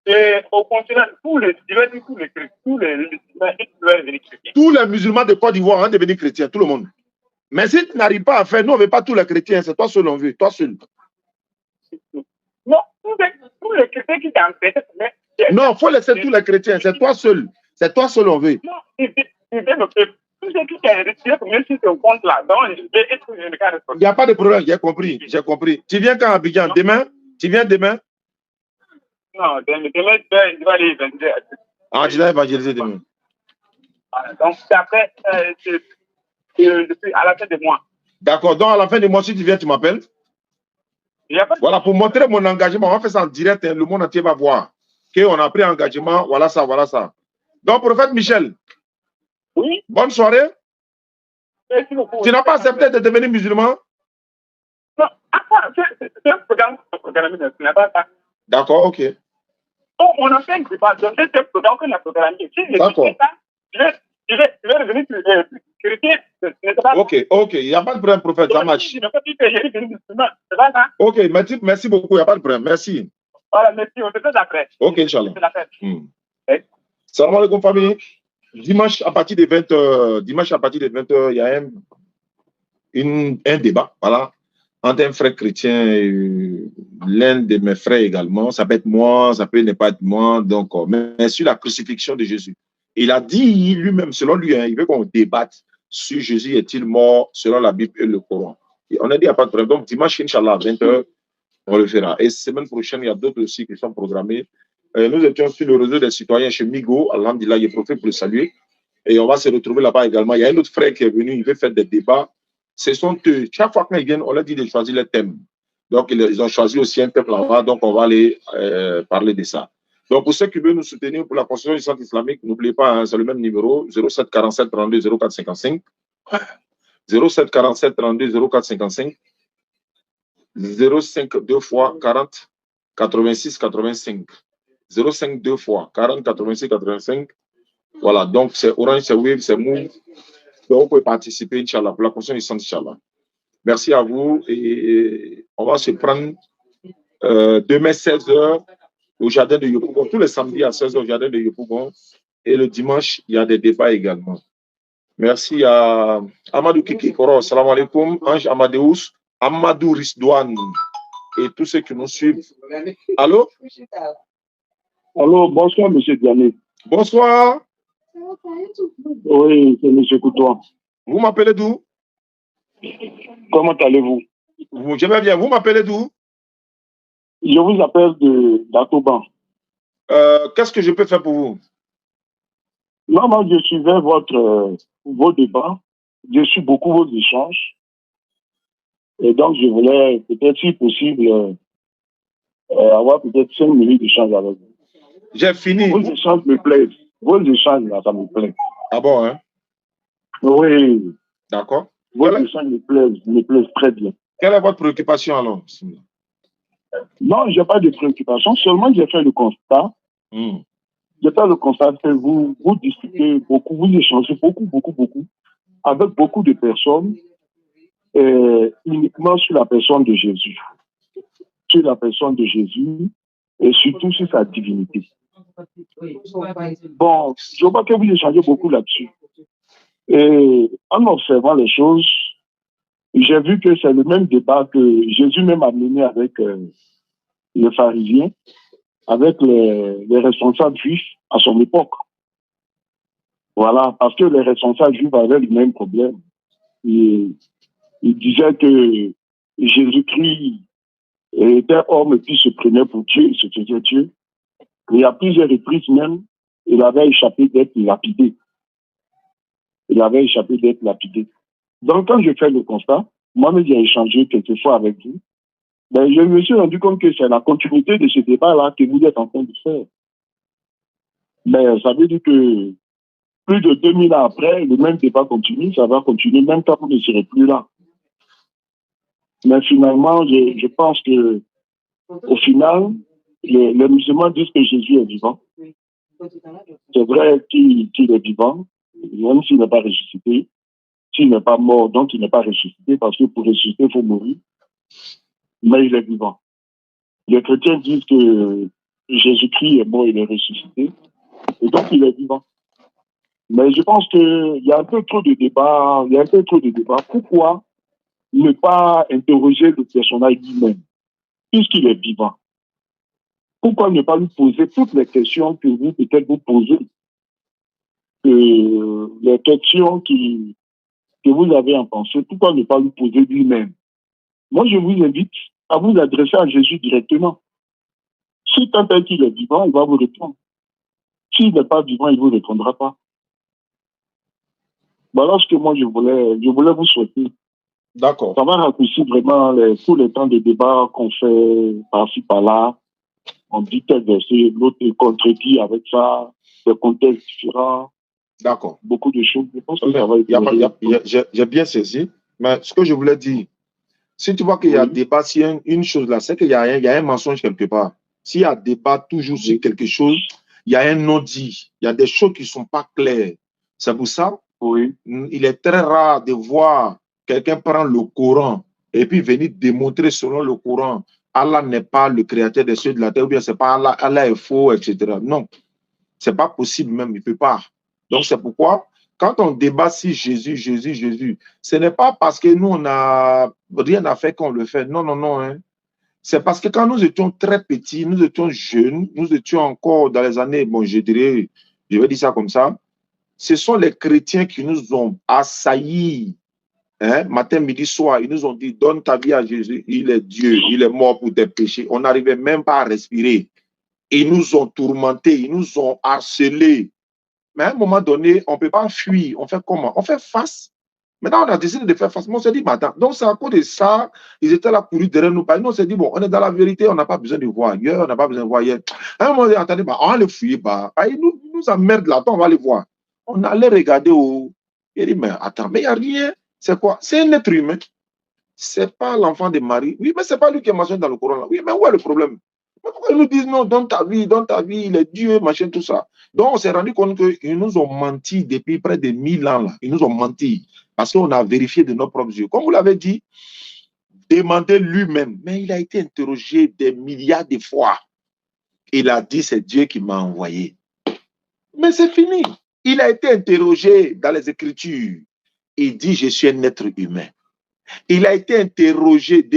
Et au continent, tous les musulmans de Côte d'Ivoire vont devenir chrétiens, tout le monde. Mais si tu n'arrives pas à faire, nous, on ne veut pas tous les chrétiens, c'est toi seul on veut, toi seul. Non, tous les chrétiens qui t'empêchent. Non, il faut laisser tous les chrétiens, c'est toi seul. C'est toi seul on veut. Non, tous ceux qui t'ont retiré pour même si tu compte là, donc il n'y a pas de problème, j'ai compris, j'ai compris. Tu viens quand à Abidjan? Demain? Tu viens demain? Non, demain, je vais aller évangéliser. Ah, tu vas évangéliser demain. Donc, après, je suis à la fin du mois. D'accord, donc à la fin du mois, si tu viens, tu m'appelles? Voilà, pour montrer mon engagement, on va faire ça en direct, hein, le monde entier va voir qu'on a pris engagement, voilà ça, voilà ça. Donc, prophète Michel, oui. Bonne soirée. Tu n'as pas accepté de devenir musulman? Non, c'est un programme programmé, ce n'est pas ça. D'accord, ok. Donc, on a fait un débat, donc c'est un programme qu'on a programmé. Si d'accord. Je vais revenir chrétien. Ok, il n'y a pas de problème, prophète, ça marche. Je n'ai pas dit que je vais devenir musulman, c'est pas ça? Ok, merci beaucoup, il n'y a pas de problème, merci. Voilà, merci, on se fait après. Ok, Inch'Allah. Salam alaikum, famille. Dimanche à partir de 20h, il y a un débat, voilà, entre un frère chrétien et l'un de mes frères également. Ça peut être moi, ça peut ne pas être moi, donc, mais sur la crucifixion de Jésus. Il a dit lui-même, selon lui, hein, il veut qu'on débatte sur Jésus est-il mort selon la Bible et le Coran. Et on a dit, il n'y a pas de problème. Donc, dimanche, Inch'Allah, à 20h, on le fera. Et semaine prochaine, il y a d'autres aussi qui sont programmés. Nous étions sur le réseau des citoyens chez Migo, Alhamdulillah, il est profité pour le saluer. Et on va se retrouver là-bas également. Il y a un autre frère qui est venu, il veut faire des débats. Ce sont eux. Chaque fois qu'ils viennent, on leur dit de choisir le thème. Donc, ils ont choisi aussi un thème là-bas. Donc, on va aller parler de ça. Donc, pour ceux qui veulent nous soutenir pour la construction du centre islamique, n'oubliez pas, hein, c'est le même numéro, 07 47 32 04 55. 07 47 32 04 55. 05 2 fois 40 86 85. 05 2 fois 40 86 85. Voilà, donc c'est Orange, c'est Wave, c'est Move. Donc vous pouvez participer, Inch'Allah, pour la construction du centre, Inch'Allah. Merci à vous et on va se prendre demain 16h au jardin de Yopougon, tous les samedis à 16h au jardin de Yopougon et le dimanche, il y a des débats également. Merci à Amadou Kiki Koro, salam alaikum, Ange Amadeus, Amadou Risdouane et tous ceux qui nous suivent. Allô? Allô, bonsoir, monsieur Diané. Bonsoir. Oui, c'est monsieur Coutois. Vous m'appelez d'où? Comment allez-vous? Je vais bien. Vous m'appelez d'où? Je vous appelle d'Atoban. Qu'est-ce que je peux faire pour vous? Non, moi, je suivais vos débats. Je suis beaucoup vos échanges. Et donc, je voulais peut-être, si possible, avoir peut-être 5 minutes d'échange avec vous. J'ai fini. Vos échanges me plaisent. Vos échanges, là, ça me plaît. Ah bon, hein? Oui. D'accord. Vos échanges me plaisent très bien. Quelle est votre préoccupation alors? Non, je n'ai pas de préoccupation. Seulement, j'ai fait le constat. J'ai fait le constat que vous discutez beaucoup, vous échangez beaucoup, avec beaucoup de personnes, uniquement sur la personne de Jésus. Sur la personne de Jésus et surtout sur sa divinité. Bon, je vois que vous échangez beaucoup là-dessus. Et en observant les choses, j'ai vu que c'est le même débat que Jésus même a mené avec les pharisiens, avec les responsables juifs à son époque. Voilà, parce que les responsables juifs avaient le même problème. Ils disaient que Jésus-Christ était homme et puis se prenait pour Dieu, il se faisait Dieu. Et à plusieurs reprises même, il avait échappé d'être lapidé. Il avait échappé d'être lapidé. Donc, quand je fais le constat, moi-même, j'ai échangé quelquefois avec vous, ben, je me suis rendu compte que c'est la continuité de ce débat-là que vous êtes en train de faire. Mais ça veut dire que plus de 2000 ans après, le même débat continue, ça va continuer même quand vous ne serez plus là. Mais finalement, je pense que au final, les musulmans disent que Jésus est vivant. C'est vrai qu'il est vivant, même s'il n'est pas ressuscité. S'il n'est pas mort, donc il n'est pas ressuscité, parce que pour ressusciter, il faut mourir. Mais il est vivant. Les chrétiens disent que Jésus-Christ est mort, il est ressuscité, et donc il est vivant. Mais je pense qu'il y a un peu trop de débats, Pourquoi ne pas interroger le personnage lui-même, puisqu'il est vivant? Pourquoi ne pas lui poser toutes les questions que vous, peut-être, vous posez? Les questions que vous avez en pensée, pourquoi ne pas lui poser lui-même? Moi, je vous invite à vous adresser à Jésus directement. Si tant est qu'il est vivant, il va vous répondre. S'il n'est pas vivant, il ne vous répondra pas. Voilà ce que moi, je voulais vous souhaiter. D'accord. Ça va raccourcir vraiment tous les temps de débat qu'on fait par-ci, par-là. On dit tel verset, l'autre est contredit avec ça, des contextes différents. D'accord. Beaucoup de choses. Je pense que ça va être... J'ai bien saisi, mais ce que je voulais dire, si tu vois qu'il y a débat, s'il y a une chose là, c'est qu'il y a un mensonge quelque part. S'il y a débat toujours sur quelque chose, il y a un non-dit, il y a des choses qui ne sont pas claires. C'est pour ça, il est très rare de voir quelqu'un prendre le Coran et puis venir démontrer selon le Coran, Allah n'est pas le créateur des cieux de la terre, ou bien c'est pas Allah, Allah est faux, etc. Non, c'est pas possible même, il ne peut pas. Donc c'est pourquoi, quand on débat si Jésus, ce n'est pas parce que nous, on n'a rien à faire qu'on le fait. Non, non, non. Hein. C'est parce que quand nous étions très petits, nous étions jeunes, nous étions encore dans les années, bon, je vais dire ça comme ça, ce sont les chrétiens qui nous ont assaillis, hein, matin, midi, soir. Ils nous ont dit, donne ta vie à Jésus, il est Dieu, il est mort pour tes péchés. On n'arrivait même pas à respirer. Ils nous ont tourmentés, ils nous ont harcelés. Mais à un moment donné, on ne peut pas fuir. On fait comment? On fait face. Maintenant, on a décidé de faire face. Mais on s'est dit, attends, donc c'est à cause de ça, ils étaient là pour lui derrière nous. Nous, on s'est dit, bon, on est dans la vérité, on n'a pas besoin de voir ailleurs, on n'a pas besoin de voir ailleurs. À un moment donné, attendez, on va les fuir. Ils nous emmerdent là, on va les voir. On allait regarder où. Il dit, mais attends, mais il n'y a rien. C'est quoi? C'est un être humain. C'est pas l'enfant de Marie. Oui, mais c'est pas lui qui est mentionné dans le Coran là. Oui, mais où est le problème? Mais pourquoi ils nous disent non, donne ta vie, il est Dieu, machin, tout ça. Donc, on s'est rendu compte qu'ils nous ont menti depuis près de 1000 ans. Là. Ils nous ont menti parce qu'on a vérifié de nos propres yeux. Comme vous l'avez dit, demandez lui-même. Mais il a été interrogé des milliards de fois. Il a dit, c'est Dieu qui m'a envoyé. Mais c'est fini. Il a été interrogé dans les Écritures. Il dit, je suis un être humain. Il a été interrogé.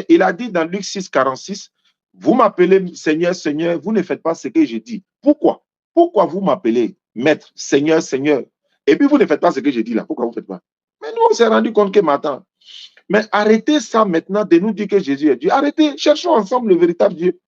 Il a dit dans Luc 6, 46, vous m'appelez Seigneur, Seigneur, vous ne faites pas ce que je dis. Pourquoi? Pourquoi vous m'appelez Maître, Seigneur, Seigneur, et puis vous ne faites pas ce que je dis là? Pourquoi vous ne faites pas? Mais nous, on s'est rendu compte que maintenant, mais arrêtez ça maintenant de nous dire que Jésus est Dieu. Arrêtez, cherchons ensemble le véritable Dieu.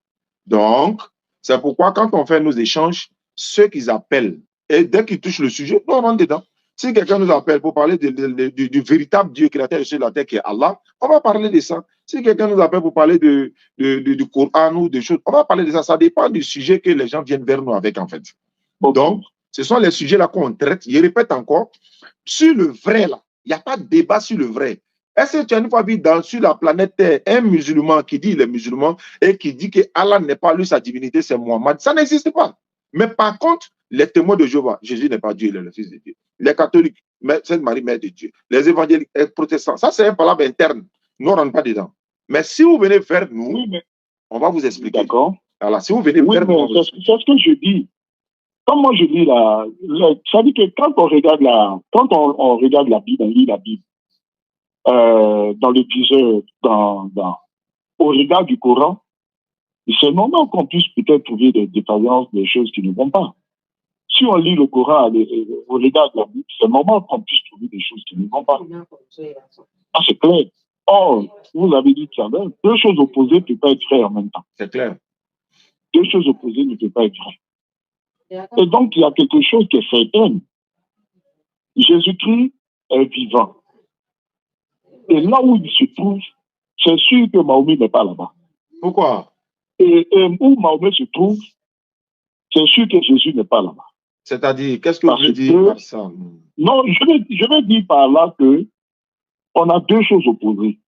Donc, c'est pourquoi quand on fait nos échanges, ceux qu'ils appellent Et dès qu'il touche le sujet, nous, on rentre dedans. Si quelqu'un nous appelle pour parler du véritable Dieu créateur sur la terre qui est Allah, on va parler de ça. Si quelqu'un nous appelle pour parler du Coran ou des choses, on va parler de ça. Ça dépend du sujet que les gens viennent vers nous avec, en fait. Donc, ce sont les sujets-là qu'on traite. Je répète encore, sur le vrai, là, il n'y a pas de débat sur le vrai. Est-ce que tu as une fois vu sur la planète Terre un musulman qui dit il est musulman et qui dit que Allah n'est pas lui, sa divinité, c'est Mohammed? Ça n'existe pas. Mais par contre, les témoins de Jéhovah, Jésus n'est pas Dieu, il est le Fils de Dieu. Les catholiques, Sainte Marie, Mère de Dieu. Les évangéliques, les protestants, ça c'est un palabre interne. Nous, on ne rentre pas dedans. Mais si vous venez vers nous, on va vous expliquer. D'accord. Alors, si vous venez vers nous, c'est ce que je dis. Comme moi je dis ça dit que quand on regarde on regarde la Bible, on lit la Bible, dans le viseur, au regard du Coran, c'est normal qu'on puisse peut-être trouver des défaillances, des choses qui ne vont pas. Si on lit le Coran au regard de la Bible, c'est normal qu'on puisse trouver des choses qui ne vont pas. Ah, c'est clair. Or, vous avez dit tout à l'heure, deux choses opposées ne peuvent pas être vraies en même temps. C'est clair. Deux choses opposées ne peuvent pas être vraies. Et donc, il y a quelque chose qui est certain. Jésus-Christ est vivant. Et là où il se trouve, c'est sûr que Mahomet n'est pas là-bas. Pourquoi? Et où Mahomet se trouve, c'est sûr que Jésus n'est pas là-bas. C'est-à-dire, qu'est-ce que vous dites par ça? Non, je vais dire par là que on a deux choses opposées.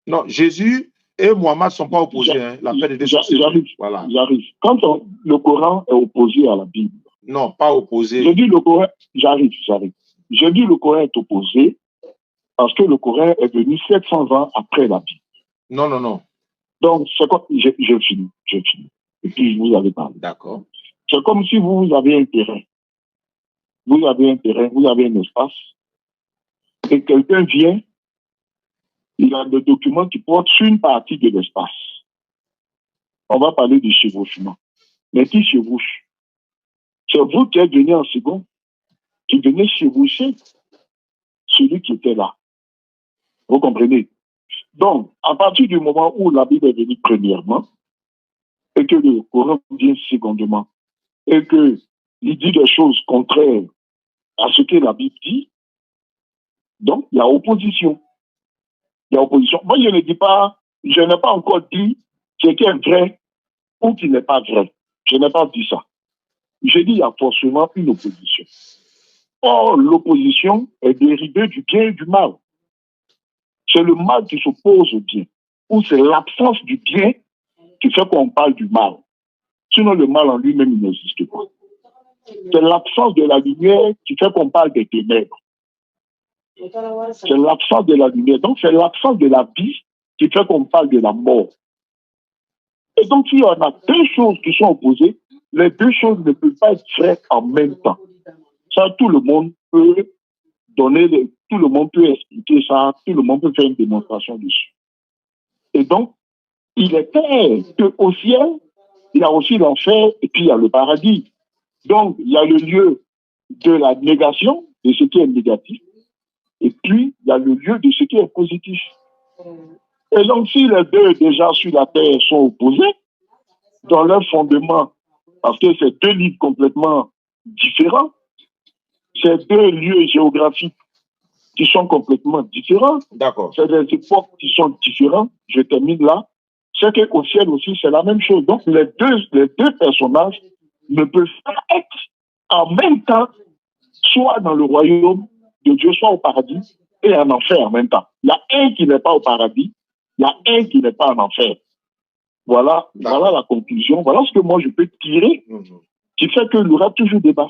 Non, Jésus et Mohammed ne sont pas opposés. Hein. La paix de Dieu. J'arrive. Quand le Coran est opposé à la Bible. Non, pas opposé. Je dis le Coran, j'arrive. Je dis le Coran est opposé parce que le Coran est venu 700 ans après la Bible. Non. Donc, c'est quoi? Je finis. Et puis, je vous avais parlé. D'accord. C'est comme si vous avez un terrain. Vous avez un espace. Et quelqu'un vient, il a des documents qui portent sur une partie de l'espace. On va parler du chevauchement. Mais qui chevauche? C'est vous qui êtes venu en second, qui venez chevaucher celui qui était là. Vous comprenez? Donc, à partir du moment où la Bible est venue premièrement, et que le Coran vient secondement, et qu'il dit des choses contraires à ce que la Bible dit, donc il y a opposition. Moi, je ne dis pas, je n'ai pas encore dit ce qui est vrai ou qui n'est pas vrai. Je n'ai pas dit ça. Je dis qu'il y a forcément une opposition. Or, l'opposition est dérivée du bien et du mal. C'est le mal qui s'oppose au bien, ou c'est l'absence du bien qui fait qu'on parle du mal. Sinon, le mal en lui-même, il n'existe pas. C'est l'absence de la lumière qui fait qu'on parle des ténèbres. C'est l'absence de la lumière. Donc, c'est l'absence de la vie qui fait qu'on parle de la mort. Et donc, si on a deux choses qui sont opposées, les deux choses ne peuvent pas être vraies en même temps. Ça, tout le monde peut tout le monde peut expliquer ça, tout le monde peut faire une démonstration dessus. Et donc, il est clair qu'au ciel, il y a aussi l'enfer et puis il y a le paradis. Donc, il y a le lieu de la négation de ce qui est négatif et puis il y a le lieu de ce qui est positif. Et donc, si les deux déjà sur la terre sont opposés dans leur fondement, parce que c'est deux livres complètement différents, c'est deux lieux géographiques qui sont complètement différents. D'accord. C'est des époques qui sont différentes. Je termine là. C'est qu'au ciel aussi, c'est la même chose. Donc, les deux personnages ne peuvent pas être en même temps, soit dans le royaume de Dieu, soit au paradis, et en enfer en même temps. Il y a un qui n'est pas au paradis, il y a un qui n'est pas en enfer. Voilà la conclusion. Voilà ce que moi je peux tirer, qui fait qu'il y aura toujours débat.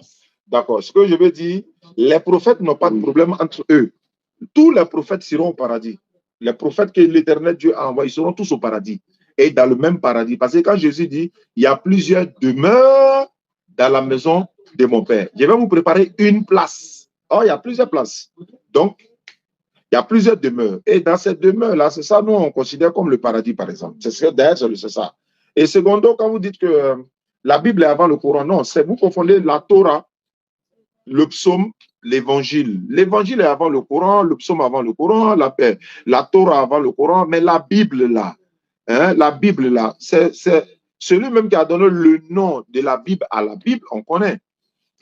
D'accord. Ce que je veux dire, les prophètes n'ont pas de problème entre eux. Tous les prophètes seront au paradis. Les prophètes que l'Éternel Dieu a envoyés seront tous au paradis. Et dans le même paradis. Parce que quand Jésus dit, il y a plusieurs demeures dans la maison de mon Père. Je vais vous préparer une place. Oh, il y a plusieurs places. Donc, il y a plusieurs demeures. Et dans cette demeure-là, c'est ça, nous, on considère comme le paradis, par exemple. D'ailleurs, c'est ça. Et secondo, quand vous dites que la Bible est avant le Coran, non, c'est vous confondez la Torah, le psaume, l'évangile. L'évangile est avant le Coran, le psaume avant le Coran, la Torah avant le Coran, mais la Bible là, c'est celui même qui a donné le nom de la Bible à la Bible, on connaît.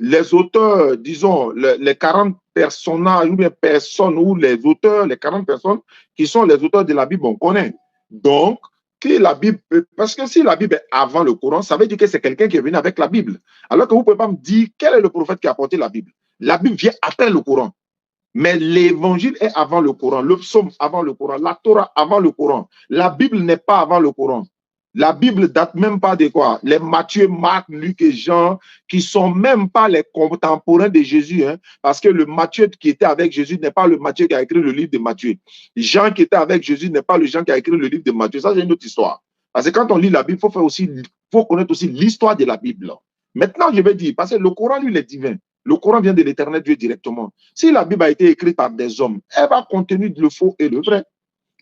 les auteurs, disons, les 40 personnages ou bien personnes ou les auteurs, les 40 personnes qui sont les auteurs de la Bible, on connaît. Donc, que la Bible, parce que si la Bible est avant le Coran, ça veut dire que c'est quelqu'un qui est venu avec la Bible. Alors que vous ne pouvez pas me dire quel est le prophète qui a apporté la Bible. La Bible vient après le Coran. Mais l'évangile est avant le Coran, le psaume avant le Coran, la Torah avant le Coran. La Bible n'est pas avant le Coran. La Bible date même pas de quoi? Les Matthieu, Marc, Luc et Jean, qui sont même pas les contemporains de Jésus, hein, parce que le Matthieu qui était avec Jésus n'est pas le Matthieu qui a écrit le livre de Matthieu. Jean qui était avec Jésus n'est pas le Jean qui a écrit le livre de Matthieu. Ça, c'est une autre histoire. Parce que quand on lit la Bible, faut connaître aussi l'histoire de la Bible. Maintenant, je vais dire, parce que le Coran, lui, il est divin. Le Coran vient de l'éternel Dieu directement. Si la Bible a été écrite par des hommes, elle va contenir le faux et le vrai.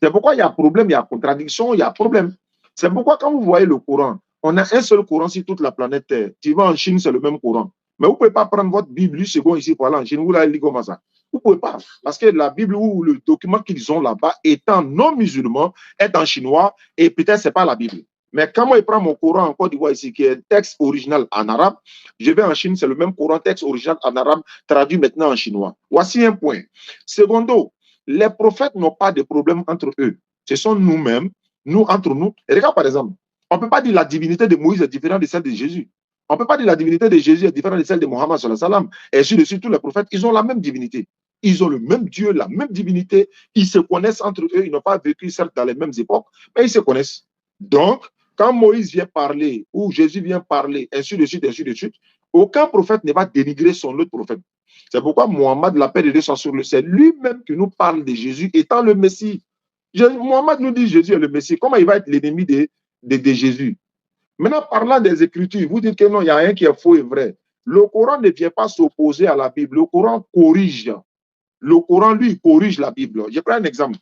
C'est pourquoi il y a problème, il y a contradiction, il y a problème. C'est pourquoi quand vous voyez le Coran, on a un seul Coran sur toute la planète Terre. Tu vas en Chine, c'est le même Coran. Mais vous ne pouvez pas prendre votre Bible, une seconde ici pour aller en Chine, vous l'avez lu comme ça. Vous ne pouvez pas. Parce que la Bible ou le document qu'ils ont là-bas, étant non musulman, est en chinois et peut-être ce n'est pas la Bible. Mais quand moi, je prends mon Coran en Côte d'Ivoire ici, qui est un texte original en arabe, je vais en Chine, c'est le même Coran, texte original en arabe, traduit maintenant en chinois. Voici un point. Secondo, les prophètes n'ont pas de problème entre eux. Ce sont nous-mêmes, nous, entre nous. Et regarde par exemple, on ne peut pas dire la divinité de Moïse est différente de celle de Jésus. On ne peut pas dire la divinité de Jésus est différente de celle de Mohammed sallallahu alayhi wa sallam. Et ainsi de suite, tous les prophètes, ils ont la même divinité. Ils ont le même Dieu, la même divinité. Ils se connaissent entre eux. Ils n'ont pas vécu, certes, dans les mêmes époques, mais ils se connaissent. Donc, quand Moïse vient parler, ou Jésus vient parler, ainsi de suite, aucun prophète ne va dénigrer son autre prophète. C'est pourquoi Mohammed, la paix de Dieu soit sur lui, c'est lui-même qui nous parle de Jésus étant le Messie. Mohammed nous dit Jésus est le Messie. Comment il va être l'ennemi de Jésus? Maintenant, parlant des Écritures, vous dites que non, il y a un qui est faux et vrai. Le Coran ne vient pas s'opposer à la Bible. Le Coran corrige. Le Coran, lui, corrige la Bible. Je prends un exemple.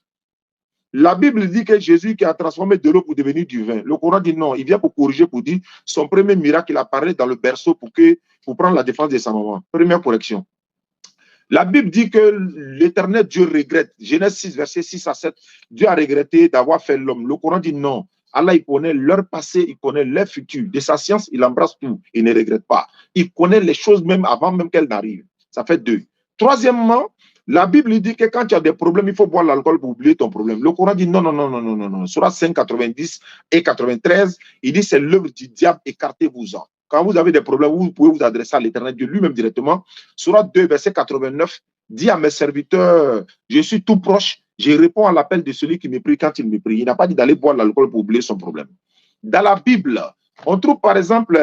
La Bible dit que Jésus qui a transformé de l'eau pour devenir du vin. Le Coran dit non, il vient pour corriger, pour dire son premier miracle, il a parlé dans le berceau pour prendre la défense de sa maman. Première correction. La Bible dit que l'Éternel Dieu regrette. Genèse 6, versets 6 à 7. Dieu a regretté d'avoir fait l'homme. Le Coran dit non. Allah, il connaît leur passé, il connaît leur futur. De sa science, il embrasse tout. Il ne regrette pas. Il connaît les choses même avant même qu'elles n'arrivent. Ça fait 2. Troisièmement, la Bible dit que quand tu as des problèmes, il faut boire l'alcool pour oublier ton problème. Le Coran dit non, non, non, non, non, non, non. Surah 5, 90 et 93, il dit c'est l'œuvre du diable, écartez-vous-en. Quand vous avez des problèmes, vous pouvez vous adresser à l'Éternel Dieu lui-même directement. Surah 2, verset 89, dit à mes serviteurs, je suis tout proche, je réponds à l'appel de celui qui me prie quand il me prie. Il n'a pas dit d'aller boire l'alcool pour oublier son problème. Dans la Bible, on trouve par exemple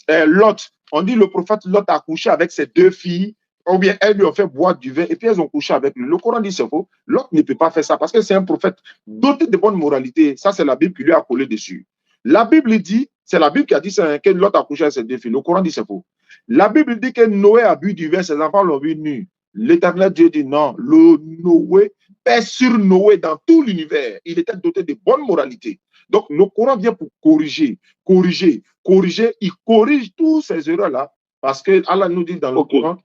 Lot. On dit le prophète Lot a couché avec ses 2 filles, ou bien elles lui ont fait boire du vin et puis elles ont couché avec lui. Le Coran dit c'est faux. Lot ne peut pas faire ça parce que c'est un prophète doté de bonne moralité. Ça, c'est la Bible qui lui a collé dessus. La Bible dit, c'est la Bible qui a dit ça, que Lot a couché avec ses 2 filles. Le Coran dit c'est faux. La Bible dit que Noé a bu du vin, ses enfants l'ont vu nu. L'Éternel Dieu dit non. Le Noé pèse sur Noé dans tout l'univers. Il était doté de bonne moralité. Donc, le Coran vient pour corriger. Il corrige tous ces erreurs-là parce que Allah nous dit dans le Coran,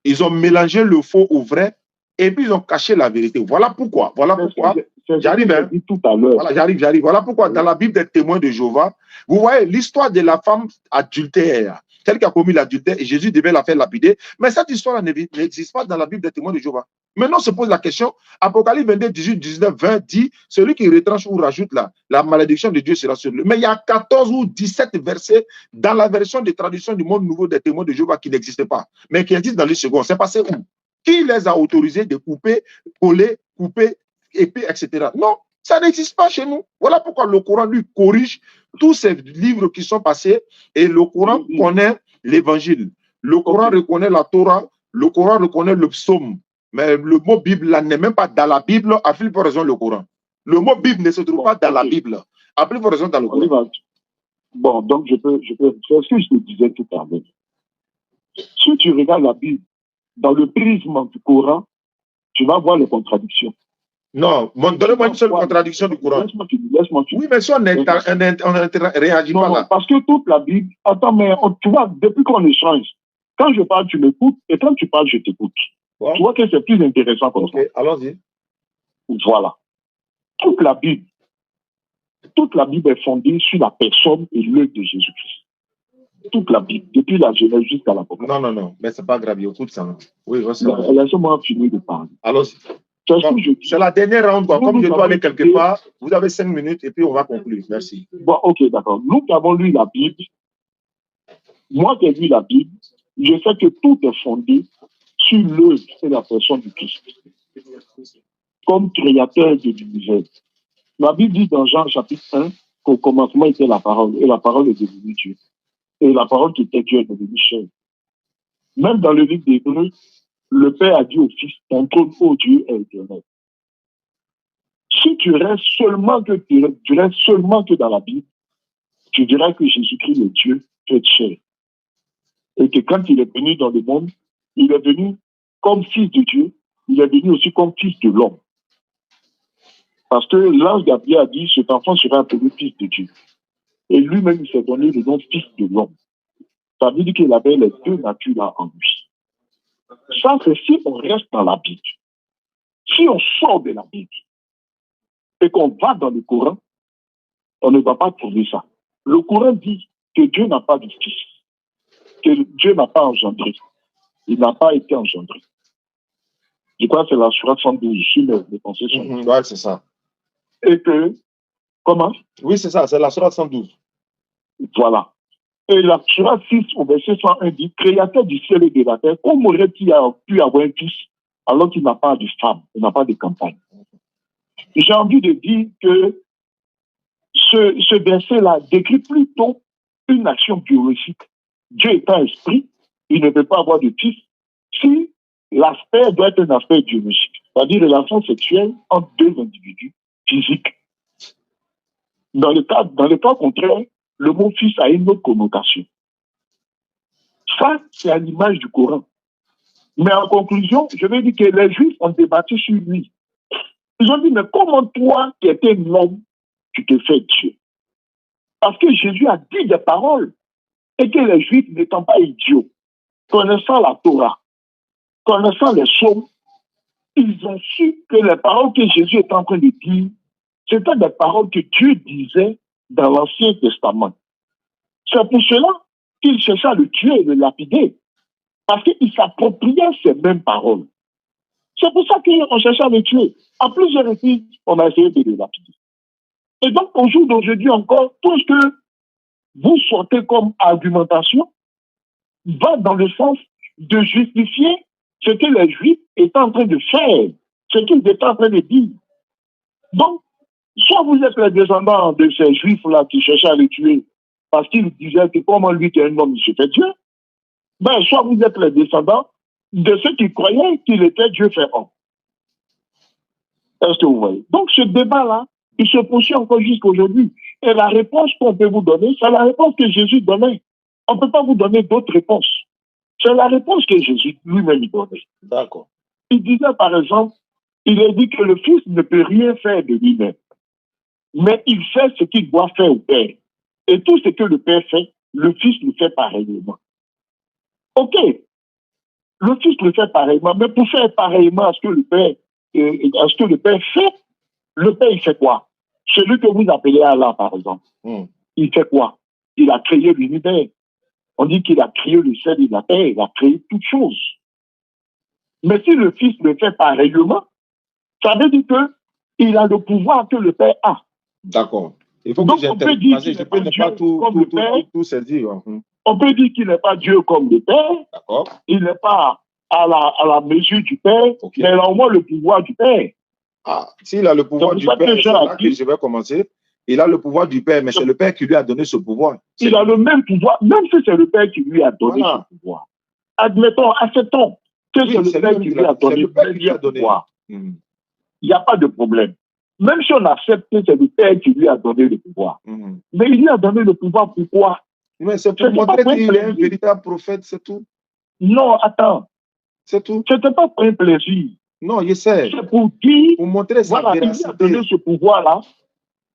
ils ont mélangé le faux au vrai et puis ils ont caché la vérité. Voilà pourquoi. J'arrive. Hein. Tout à l'heure. Voilà, j'arrive. Voilà pourquoi dans la Bible des témoins de Jéhovah, vous voyez l'histoire de la femme adultère, celle qui a commis l'adultère et Jésus devait la faire lapider. Mais cette histoire n'existe pas dans la Bible des témoins de Jéhovah. Maintenant, on se pose la question, Apocalypse 22, 18, 19, 20 dit, celui qui retranche ou rajoute la malédiction de Dieu sera sur lui. Mais il y a 14 ou 17 versets dans la version de traduction du monde nouveau des témoins de Jéhovah qui n'existent pas, mais qui existent dans les secondes. C'est passé où? Qui les a autorisés de couper, coller, couper, épée, etc. Non, ça n'existe pas chez nous. Voilà pourquoi le Coran lui corrige tous ces livres qui sont passés et le Coran connaît l'évangile. Le Coran reconnaît la Torah, le Coran reconnaît le psaume. Mais le mot Bible n'est même pas dans la Bible, à plus forte raison le Coran. Le mot Bible ne se trouve pas dans la Bible, à plus forte raison dans le Coran. Bon, donc je peux faire ce que je te disais tout à l'heure. Si tu regardes la Bible dans le prisme du Coran, tu vas voir les contradictions. Non, donnez-moi une seule contradiction du Coran. Laisse-moi. Oui, mais si on ne réagit pas là. Parce que toute la Bible, attends, mais tu vois, depuis qu'on échange, quand je parle, tu m'écoutes, et quand tu parles, je t'écoute. Bon. Tu vois que c'est plus intéressant comme ça. Allons-y. Voilà. Toute la Bible est fondée sur la personne et l'œuvre de Jésus-Christ. toute la Bible, depuis la Genèse jusqu'à l'Apocalypse. Non, non, non, mais c'est pas grave, écoute ça. Oui, c'est Laissez-moi finir de parler. Alors, c'est la dernière round, quoi. Comme je dois aller quelque part, vous avez 5 minutes et puis on va conclure. Merci. Bon, ok, d'accord. Nous qui avons lu la Bible, moi qui ai lu la Bible, je sais que tout est fondé sur l'œuvre et la personne du Christ, comme créateur de l'univers. La Bible dit dans Jean chapitre 1 qu'au commencement était la parole, et la parole est devenue Dieu. Et la parole qui était Dieu est devenue chair. Même dans le livre d'Hébreux, le Père a dit au Fils, ton trône, ô Dieu, est éternel. Si tu restes seulement que dans la Bible, tu diras que Jésus-Christ est Dieu, fait chair. Et que quand il est venu dans le monde, il est venu comme fils de Dieu, il est venu aussi comme fils de l'homme. Parce que l'ange Gabriel a dit, cet enfant sera appelé fils de Dieu. Et lui-même, il s'est donné le nom fils de l'homme. Ça veut dire qu'il avait les deux natures là en lui. Ça, c'est si on reste dans la Bible. Si on sort de la Bible et qu'on va dans le Coran, on ne va pas trouver ça. Le Coran dit que Dieu n'a pas de fils, que Dieu n'a pas engendré. Il n'a pas été engendré. Je crois que c'est la Sourate 112, si mes pensées sont. Ouais, c'est ça. Et que, comment? Oui, c'est ça, c'est la Sourate 112. Voilà. Et la Sourate 6 au verset 101 dit, créateur du ciel et de la terre, comment aurait-il pu avoir un fils alors qu'il n'a pas de femme, il n'a pas de campagne? J'ai envie de dire que ce verset-là décrit plutôt une action biologique. Dieu étant esprit, il ne peut pas avoir de fils si l'aspect doit être un aspect biologique, c'est-à-dire relation sexuelle entre deux individus physiques. Dans le cas contraire, le mot fils a une autre connotation. Ça, c'est à l'image du Coran. Mais en conclusion, je vais dire que les Juifs ont débattu sur lui. Ils ont dit, mais comment toi, qui étais un homme, tu te fais Dieu? Parce que Jésus a dit des paroles et que les Juifs n'étant pas idiots, connaissant la Torah, connaissant les psaumes, ils ont su que les paroles que Jésus est en train de dire, c'était des paroles que Dieu disait dans l'Ancien Testament. C'est pour cela qu'il cherchait à le tuer et le lapider. Parce qu'il s'appropriait ces mêmes paroles. C'est pour ça qu'on cherchait à le tuer. À plusieurs reprises, on a essayé de le lapider. Et donc, au jour d'aujourd'hui encore, tout ce que vous sortez comme argumentation va dans le sens de justifier ce que les Juifs étaient en train de faire, ce qu'ils étaient en train de dire. Donc, soit vous êtes les descendants de ces Juifs-là qui cherchaient à le tuer parce qu'ils disaient que comment lui qui est un homme, il se fait Dieu, ben, soit vous êtes les descendants de ceux qui croyaient qu'il était Dieu fait homme. Est-ce que vous voyez? Donc, ce débat-là, il se poursuit encore jusqu'à aujourd'hui. Et la réponse qu'on peut vous donner, c'est la réponse que Jésus donnait. On ne peut pas vous donner d'autres réponses. C'est la réponse que Jésus lui-même donnait. D'accord. Il disait, par exemple, il a dit que le Fils ne peut rien faire de lui-même. Mais il fait ce qu'il doit faire au Père. Et tout ce que le Père fait, le Fils le fait pareillement. OK. Le Fils le fait pareillement. Mais pour faire pareillement à ce que le Père fait, le Père, il fait quoi? Celui que vous appelez Allah, par exemple, il fait quoi? Il a créé l'univers. On dit qu'il a créé le ciel et la terre, il a créé toutes choses. Mais si le Fils le fait pareillement, ça veut dire qu'il a le pouvoir que le Père a. D'accord. Il faut Donc, que on peut dire qu'il n'est pas Dieu comme le Père. On peut dire qu'il n'est pas Dieu comme le Père. D'accord. Il n'est pas à la mesure du Père, Okay. mais il a au moins le pouvoir du Père. Ah, s'il a le pouvoir du Père, c'est là que je vais commencer. Il a le pouvoir du Père, mais c'est le Père qui lui a donné ce pouvoir. Il a le même pouvoir, même si c'est le Père qui lui a donné ce pouvoir. Admettons, acceptons que c'est le Père qui lui a donné ce pouvoir. Il n'y a pas de problème. Même si on accepte que c'est le Père qui lui a donné le pouvoir. Mais il lui a donné le pouvoir pourquoi? Mais c'est pour montrer qu'il est un véritable prophète, c'est tout. Non, attends. C'est tout. Ce n'était pas pour un plaisir. Non, je sais. C'est pour dire, pour montrer sa voilà, véracité. Il lui a donné ce pouvoir-là.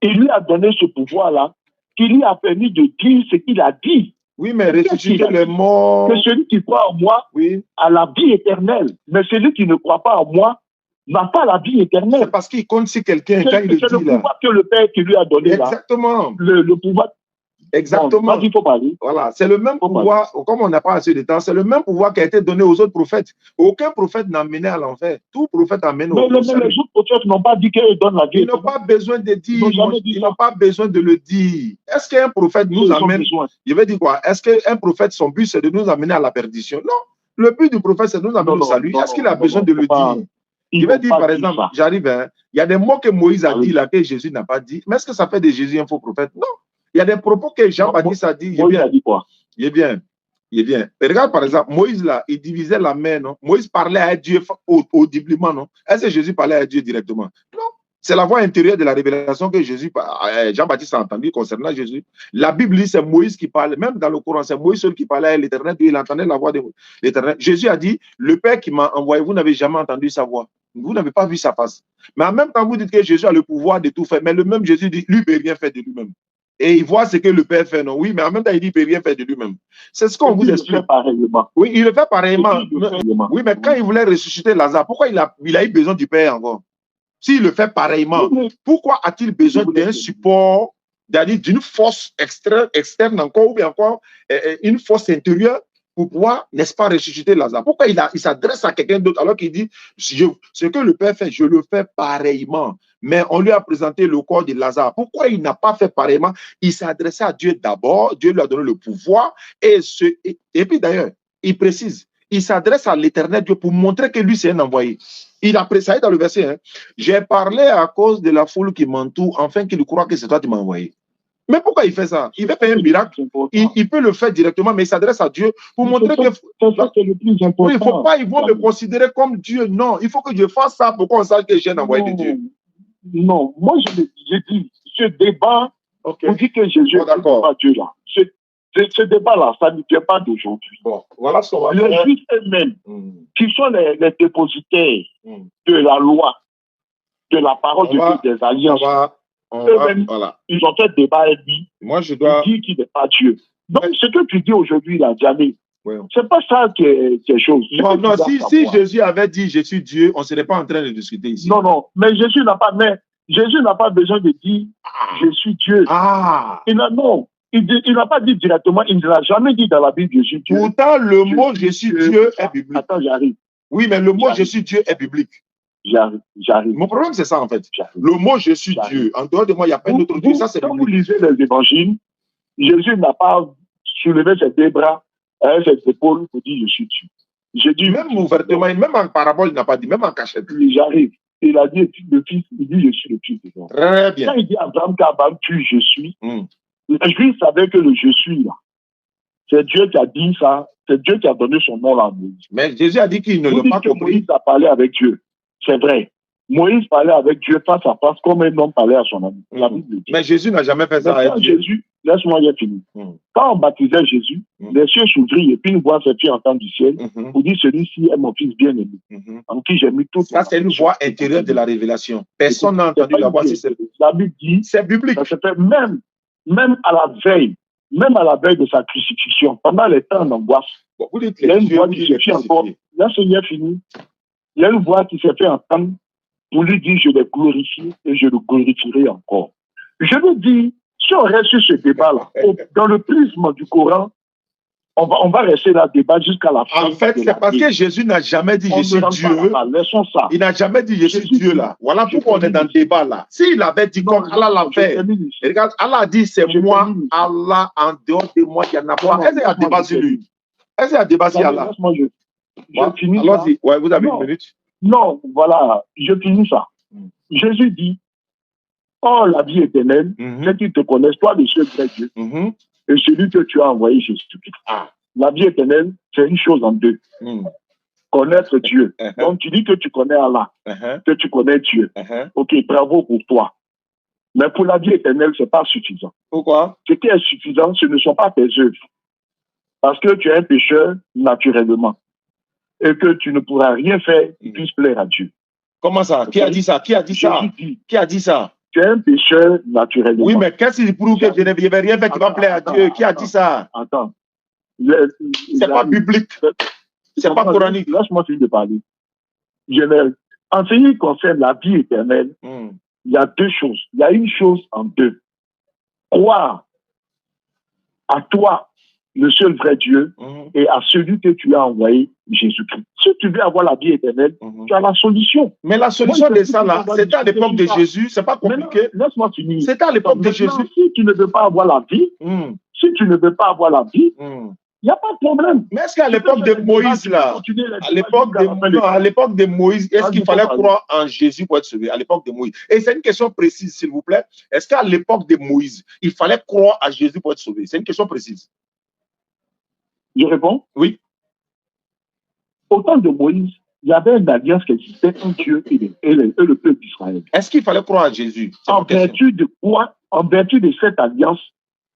Il lui a donné ce pouvoir-là qui lui a permis de dire ce qu'il a dit. Oui, mais ressusciter les morts. Que celui qui croit en moi a la vie éternelle. Mais celui qui ne croit pas en moi n'a pas la vie éternelle. C'est parce qu'il compte sur quelqu'un quand il le dit là. C'est le pouvoir que le Père qui lui a donné. Exactement. Là, le pouvoir. Exactement. Il faut parler. Voilà, c'est le même pouvoir, comme on n'a pas assez de temps, c'est le même pouvoir qui a été donné aux autres prophètes. Aucun prophète n'a mené à l'enfer. Tout prophète a mené au salut. Mais les autres prophètes n'ont pas dit qu'ils donnent la vie. Ils n'ont pas besoin de dire, ils n'ont pas besoin de le dire. Est-ce qu'un prophète nous amène, je vais dire quoi, est-ce qu'un prophète, son but, c'est de nous amener à la perdition? Non. Le but du prophète, c'est de nous amener au salut. Est-ce qu'il a besoin de le dire? Je vais dire, par exemple, j'arrive, hein, il y a des mots que Moïse a dit là, que Jésus n'a pas dit. Mais est-ce que ça fait de Jésus un faux prophète? Non. Il y a des propos que Jean-Baptiste a dit. Moïse a dit quoi? Il est bien. Il est bien. Mais regarde, par exemple, Moïse, là, il divisait la main, non? Moïse parlait à Dieu audiblement, non? Est-ce que Jésus parlait à Dieu directement? Non. C'est la voix intérieure de la révélation que Jean-Baptiste a entendu concernant Jésus. La Bible dit c'est Moïse qui parle. Même dans le Coran, c'est Moïse seul qui parlait à l'Éternel, puis il entendait la voix de l'Éternel. Jésus a dit, le Père qui m'a envoyé, vous n'avez jamais entendu sa voix. Vous n'avez pas vu sa face. Mais en même temps, vous dites que Jésus a le pouvoir de tout faire. Mais le même Jésus dit, lui ne peut rien faire de lui-même. Et il voit ce que le Père fait, non? Oui, mais en même temps, il dit qu'il ne peut rien faire de lui-même. C'est ce qu'on vous explique. Oui, il le fait pareillement. Oui, mais quand il voulait ressusciter Lazare, pourquoi il a eu besoin du Père encore? S'il le fait pareillement, pourquoi a-t-il besoin d'un support, d'une force externe encore, ou bien encore une force intérieure pour pouvoir, n'est-ce pas, ressusciter Lazare? Pourquoi il s'adresse à quelqu'un d'autre alors qu'il dit, ce que le Père fait, je le fais pareillement. Mais on lui a présenté le corps de Lazare. Pourquoi il n'a pas fait pareillement? Il s'est adressé à Dieu d'abord, Dieu lui a donné le pouvoir, et puis d'ailleurs, il précise, il s'adresse à l'Éternel Dieu pour montrer que lui c'est un envoyé. Il a précisé dans le verset, hein, j'ai parlé à cause de la foule qui m'entoure, afin qu'il croit que c'est toi qui m'as envoyé. Mais pourquoi il fait ça? Il veut faire un miracle. Il peut le faire directement, mais il s'adresse à Dieu pour montrer que c'est le plus important. Il ne faut pas, ils vont me considérer comme Dieu. Non, il faut que Dieu fasse ça pour qu'on sache que j'ai un envoyé de Dieu. Non, moi j'ai dit, ce débat, pour dire que Jésus n'est pas Dieu là. Ce débat-là, ça ne vient pas d'aujourd'hui. Bon, voilà ce qu'on va faire. Les Juifs eux-mêmes, qui sont les dépositaires de la loi, de la parole de Dieu, des alliances, eux-mêmes, ils ont fait débat avec lui. Moi, je dois... Il dit qu'il n'est pas Dieu. Donc, ce que tu dis aujourd'hui, là, Diané, c'est pas ça qui est chose. Non, non, si Jésus avait dit je suis Dieu, on ne serait pas en train de discuter ici. Non, non, mais Jésus n'a pas besoin de dire je suis Dieu. Non. Il n'a pas dit directement, il ne l'a jamais dit dans la Bible, je suis Dieu. Pourtant, le mot je suis Dieu est biblique. Attends, j'arrive. Oui, mais le mot je suis Dieu est biblique. J'arrive. Mon problème, c'est ça, en fait. Le mot je suis Dieu. En dehors de moi, il n'y a pas d'autre Dieu. Ça, c'est quand vous lisez les évangiles, Jésus n'a pas soulevé ses deux bras, ses épaules pour dire je suis Dieu. J'ai dit, même ouvertement, même en parabole, il n'a pas dit, même en cachette. J'arrive. Il a dit le fils, il dit je suis le fils de Dieu. Très bien. Quand il dit Abraham, qu'Abraham tue, je suis. Les Juifs savaient que le je suis là. C'est Dieu qui a dit ça. C'est Dieu qui a donné son nom là à Moïse. Mais Jésus a dit qu'il ne l'a pas compris. Moïse a parlé avec Dieu. C'est vrai. Moïse parlait avec Dieu face à face comme un homme parlait à son ami. La Bible dit. Mais Jésus n'a jamais fait ça avec Dieu. Jésus, laisse-moi y finir. Quand on baptisait Jésus, les cieux s'ouvrirent et puis une voix s'est fait entendre du ciel pour dire celui-ci est mon fils bien-aimé, en qui j'ai mis tout. Ça, c'est une voix intérieure de la révélation. Personne n'a entendu la voix. La Bible dit, c'est biblique. Ça se fait même à la veille de sa crucifixion, pendant les temps d'angoisse. Il y a une voix qui s'est fait encore. Là, Seigneur fini. Il y a une voix qui s'est fait entendre pour lui dire je l'ai glorifié et je le glorifierai encore. Je veux dire, si on reste sur ce débat-là, dans le prisme du Coran, on va rester là, débat jusqu'à la fin. En fait, c'est parce que Jésus n'a jamais dit je suis Dieu. Laissons ça. Il n'a jamais dit je suis Dieu là. Voilà pourquoi on est dans le débat là. S'il avait dit comme Allah l'a fait, regarde, Allah a dit c'est moi, Allah, en dehors de moi, il n'y en a pas. Est-ce qu'il y a débat sur lui? Est-ce qu'il y a débat sur Allah? Je finis ça. Allons-y. Ouais, vous avez une minute. Non, voilà, je finis ça. Jésus dit, oh, la vie éternelle, c'est qu'ils te connaissent, toi, le seul vrai Dieu, et celui que tu as envoyé Jésus-Christ. La vie éternelle, c'est une chose en deux. Connaître Dieu. Donc, tu dis que tu connais Allah, que tu connais Dieu. Ok, bravo pour toi. Mais pour la vie éternelle, ce n'est pas suffisant. Pourquoi? Ce qui est suffisant, ce ne sont pas tes œuvres. Parce que tu es un pécheur naturellement. Et que tu ne pourras rien faire qui puisse plaire à Dieu. Comment ça? Qui a dit ça? Qui a dit ça? Qui a dit ça? Tu es un pécheur naturellement. Oui, mais qu'est-ce qui prouve que je ne vais rien faire qui va plaire à Dieu? Qui a dit ça? Attends. C'est pas biblique. C'est pas coranique. Laisse-moi finir de parler. En ce qui concerne la vie éternelle, il y a deux choses. Il y a une chose en deux. Croire à toi, le seul vrai Dieu, et à celui que tu as envoyé, Jésus-Christ. Si tu veux avoir la vie éternelle, tu as la solution. Mais la solution de ça, là, c'était à l'époque de Jésus, c'est pas compliqué. Laisse-moi finir. C'était à l'époque de Jésus. Si tu ne veux pas avoir la vie, si tu ne veux pas avoir la vie, il n'y a pas de problème. Mais est-ce qu'à l'époque de Moïse, là, à l'époque de Moïse, est-ce qu'il fallait croire en Jésus pour être sauvé? À l'époque de Moïse. Et c'est une question précise, s'il vous plaît. Est-ce qu'à l'époque de Moïse, il fallait croire à Jésus pour être sauvé? C'est une question précise. Je réponds? Oui. Au temps de Moïse, il y avait une alliance qui existait entre Dieu et le peuple d'Israël. Est-ce qu'il fallait croire à Jésus? En vertu de quoi? En vertu de cette alliance,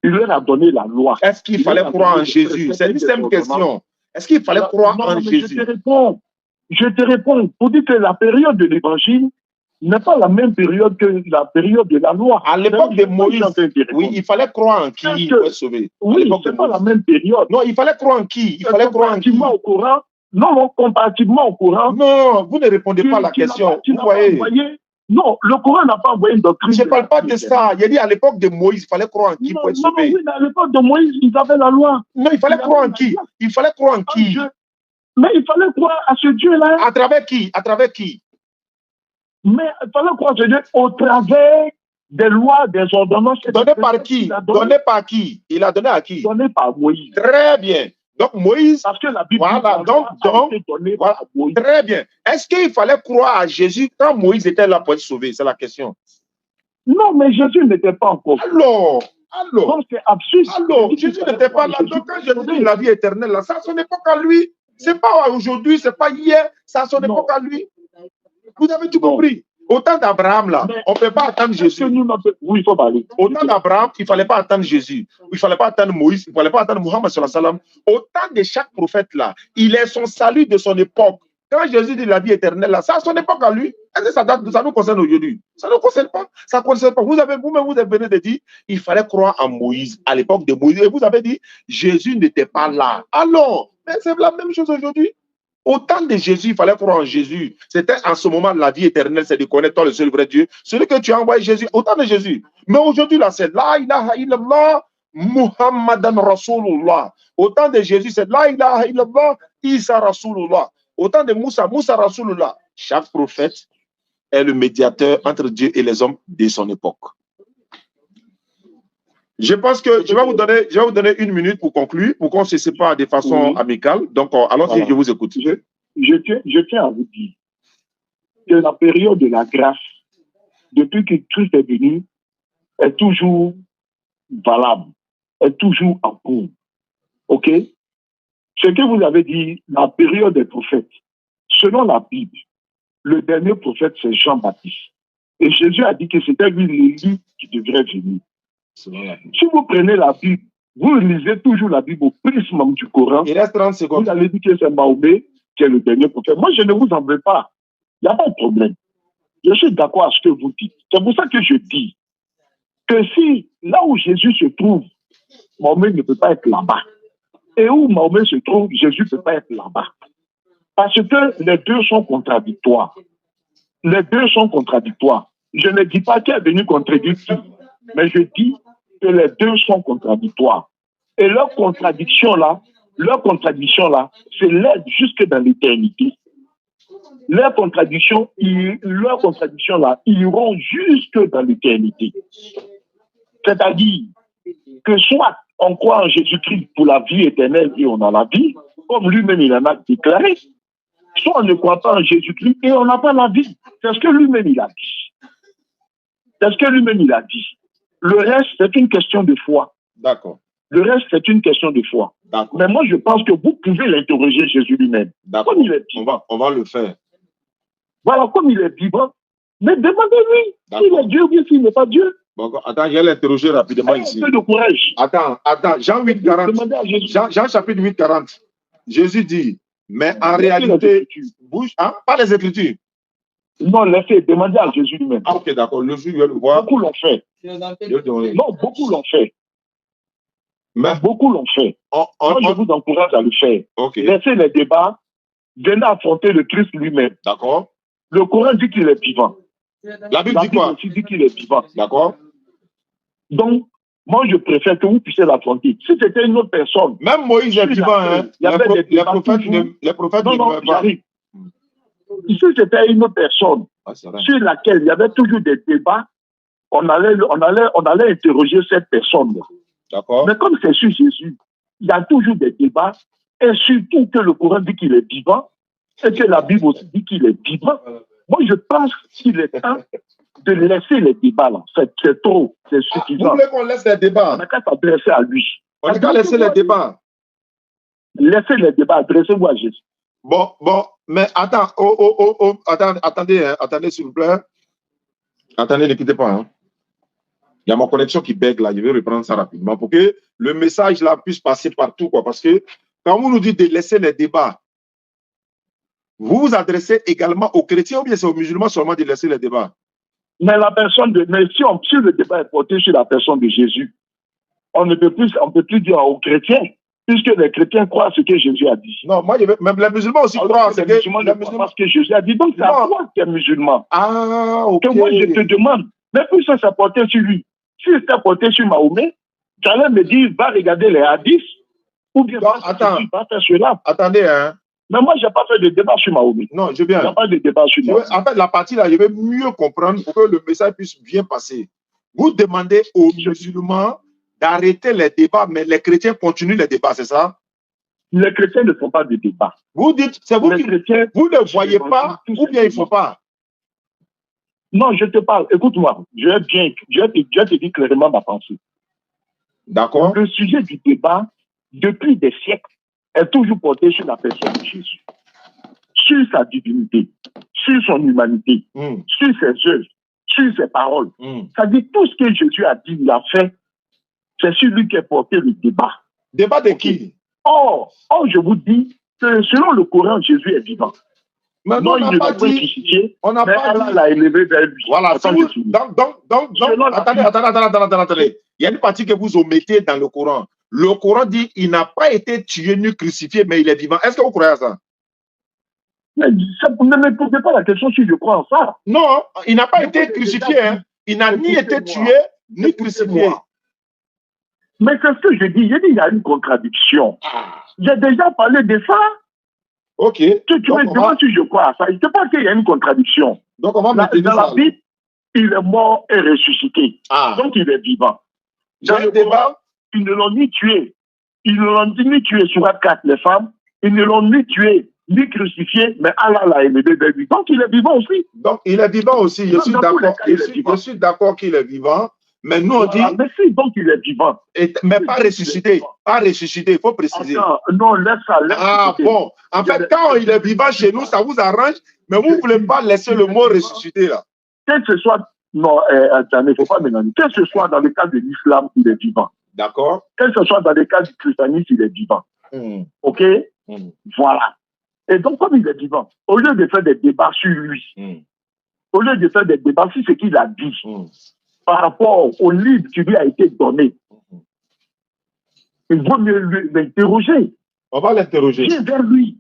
il leur a donné la loi. Est-ce qu'il fallait croire en Jésus? C'est une simple question. Est-ce qu'il fallait croire en Jésus? Je te réponds. Pour dire que la période de l'évangile n'est pas la même période que la période de la loi. À l'époque de Moïse, oui, il fallait croire en qui pour être sauvé. Oui, c'est pas la même période. Non, il fallait croire en qui? Il fallait croire en qui? Au Coran. Non, comparativement au Coran. Non, vous ne répondez pas à la question. Vous voyez. Non, le Coran n'a pas envoyé une doctrine. Je ne parle pas de ça. Il a dit à l'époque de Moïse, il fallait croire en qui pour être sauvé. Oui, à l'époque de Moïse, ils avaient la loi. Non, il fallait croire en qui? Il fallait croire en qui? Mais il fallait croire à ce Dieu-là. À travers qui? À travers qui? Mais il fallait croire à ce Dieu au travers des lois, des ordonnances. Donné par qui? Donné par qui? Il a donné à qui? Donné par Moïse. Très bien. Donc Moïse, parce que la Bible voilà, voilà, très bien. Est-ce qu'il fallait croire à Jésus quand Moïse était là pour être sauvé? C'est la question. Non, mais Jésus n'était pas encore. Alors, donc c'est absurde. Alors, Jésus n'était pas là. Donc quand Jésus dit la vie éternelle, là, ça à son époque à lui. C'est pas aujourd'hui, c'est pas hier, c'est à son époque à lui. Vous avez tout compris. Au temps d'Abraham, là, on ne peut pas attendre Jésus. Oui, il faut parler. Au temps d'Abraham, il ne fallait pas attendre Jésus. Il ne fallait pas attendre Moïse. Il ne fallait pas attendre Muhammad sallallahu alayhi wa sallam. Au temps de chaque prophète, là, il est son salut de son époque. Quand Jésus dit la vie éternelle, là, c'est à son époque à lui. Est-ce que ça nous concerne aujourd'hui? Ça ne nous concerne pas. Ça ne concerne pas. Vous-même, vous avez venu de dire, il fallait croire en Moïse, à l'époque de Moïse. Et vous avez dit, Jésus n'était pas là. Alors, mais c'est la même chose aujourd'hui. Au temps de Jésus, il fallait croire en Jésus. C'était en ce moment la vie éternelle, c'est de connaître toi le seul vrai Dieu. Celui que tu as envoyé Jésus, au temps de Jésus. Mais aujourd'hui, là, c'est La ilaha illallah, Muhammadan Rasulullah. Au temps de Jésus, c'est La ilaha illallah, Isa Rasulullah. Au temps de Moussa, Moussa Rasulullah. Chaque prophète est le médiateur entre Dieu et les hommes de son époque. Je pense que je vais vous donner 1 minute pour conclure, pour qu'on se sépare de façon amicale. Donc, allons-y, je vous écoute. Je tiens à vous dire que la période de la grâce, depuis que Christ est venu, est toujours valable, est toujours en cours. OK? Ce que vous avez dit, la période des prophètes, selon la Bible, le dernier prophète, c'est Jean-Baptiste. Et Jésus a dit que c'était lui l'Élie qui devrait venir. Si vous prenez la Bible, vous lisez toujours la Bible au prisme du Coran. Il reste 30 secondes. Vous allez dire que c'est Mahomet qui est le dernier prophète. Moi, je ne vous en veux pas. Il n'y a pas de problème. Je suis d'accord avec ce que vous dites. C'est pour ça que je dis que si, là où Jésus se trouve, Mahomet ne peut pas être là-bas. Et où Mahomet se trouve, Jésus ne peut pas être là-bas. Parce que les deux sont contradictoires. Les deux sont contradictoires. Je ne dis pas qu'il est venu contredire qui, mais je dis que les deux sont contradictoires. Et leur contradiction là, c'est l'aide jusque dans l'éternité. Leurs contradictions là, iront jusque dans l'éternité. C'est-à-dire que soit on croit en Jésus-Christ pour la vie éternelle et on a la vie, comme lui-même il en a déclaré, soit on ne croit pas en Jésus-Christ et on n'a pas la vie. C'est ce que lui-même il a dit. C'est ce que lui-même il a dit. Le reste, c'est une question de foi. D'accord. Le reste, c'est une question de foi. Mais moi, je pense que vous pouvez l'interroger Jésus lui-même. Comme il est vivant. On va le faire. Voilà, comme il est vivant. Mais demandez-lui s'il est Dieu ou bien s'il n'est pas Dieu. Bon, attends, je vais l'interroger rapidement ici. Un peu de courage. Attends. Jean 8, 40. Jean chapitre 8, 40. Jésus dit, mais en réalité, tu bouges, hein? Pas les Écritures. Non, laissez, demandez à Jésus lui-même. Ah, ok, d'accord. Le jour, je vais le voir. Beaucoup l'ont fait. Non, beaucoup l'ont fait. Mais beaucoup l'ont fait. Moi, je vous encourage à le faire. Okay. Laissez les débats. Venez affronter le Christ lui-même. D'accord. Le Coran dit qu'il est vivant. La Bible dit quoi? Aussi dit qu'il est vivant. D'accord. Donc, moi, je préfère que vous puissiez l'affronter. Si c'était une autre personne. Même Moïse est vivant, hein. Les prophètes non, ne meurent pas. J'arrive. Si c'était une autre personne sur laquelle il y avait toujours des débats, on allait interroger cette personne. D'accord. Mais comme c'est sur Jésus, il y a toujours des débats, et surtout que le Coran dit qu'il est vivant, et que la Bible aussi dit qu'il est vivant. Moi, je pense qu'il est temps de laisser les débats là. C'est trop, c'est suffisant. Vous voulez qu'on laisse les débats? On n'a qu'à s'adresser à lui. On n'a qu'à laisser les débats. Laissez les débats, adressez-vous à Jésus. Bon, mais attends, attendez, hein, attendez s'il vous plaît. Attendez, ne quittez pas. Hein. Il y a ma connexion qui bug là, je vais reprendre ça rapidement pour que le message là puisse passer partout, quoi. Parce que quand vous nous dites de laisser les débats, vous vous adressez également aux chrétiens ou bien c'est aux musulmans seulement de laisser les débats? Mais si le débat est porté sur la personne de Jésus, on ne peut plus dire aux chrétiens, puisque les chrétiens croient ce que Jésus a dit. Non, moi, même les musulmans aussi croient ce que Jésus a dit. Donc, c'est à toi qui es musulman. Ah, ok. Que moi, je te demande, mais puis ça s'est porté sur lui. Si c'était porté sur Mahomet, tu allais me dire, va regarder les hadiths, ou bien va faire cela. Attendez, hein. Mais moi, je n'ai pas fait de débat sur Mahomet. Non, je viens. Je n'ai pas de débat sur Mahomet. En fait, la partie là, je vais mieux comprendre pour que le message puisse bien passer. Vous demandez aux musulmans d'arrêter les débats, mais les chrétiens continuent les débats, c'est ça? Les chrétiens ne font pas de débats. Vous dites, c'est vous qui vous ne voyez pas, ou bien il ne faut pas? Non, je te parle. Écoute-moi, je vais te dire clairement ma pensée. D'accord. Le sujet du débat, depuis des siècles, est toujours porté sur la personne de Jésus, sur sa divinité, sur son humanité, sur ses œuvres, sur ses paroles. Ça dit tout ce que Jésus a dit, il a fait, c'est sur lui qui est porté le débat. Débat de qui? Or, je vous dis que selon le Coran, Jésus est vivant. Mais non, on n'a pas dit. On n'a pas dit. l'a élevé vers lui. Voilà. Attendez. Il y a une partie que vous omettez dans le Coran. Le Coran dit il n'a pas été tué ni crucifié, mais il est vivant. Est-ce que vous croyez à ça? Mais vous ne me posez pas la question si je crois en ça. Non, il n'a pas été crucifié. Hein. Il n'a ni été tué, ni crucifié. Mais c'est ce que je dis. Il y a une contradiction. J'ai déjà parlé de ça. Ok. Tu me demandes si je crois à ça. Je ne sais pas qu'il y a une contradiction. Donc on va dans la Bible, il est mort et ressuscité. Donc il est vivant. Dans le débat, ils ne l'ont ni tué. Ils ne l'ont ni tué sur 4 les femmes. Ils ne l'ont ni tué, ni crucifié, mais Allah l'a élevé vers lui. Donc il est vivant aussi. Donc il est vivant aussi. Je suis d'accord. Je suis d'accord qu'il est vivant. Mais nous on dit. Mais si, donc il est vivant. Mais pas ressuscité. Pas ressuscité, il faut préciser. Attends, non, laisse ça. Bon. En fait, quand il est vivant chez nous, ça vous arrange, mais vous ne voulez pas laisser le mot ressuscité là. Que ce soit. Non, attendez, il ne faut pas mélanger. Que ce soit dans le cas de l'islam, il est vivant. D'accord. Que ce soit dans le cas du christianisme, il est vivant. OK? Voilà. Et donc, comme il est vivant, au lieu de faire des débats sur lui, au lieu de faire des débats sur ce qu'il a dit, par rapport au livre qui lui a été donné, il vaut mieux l'interroger. On va l'interroger. Viens vers lui.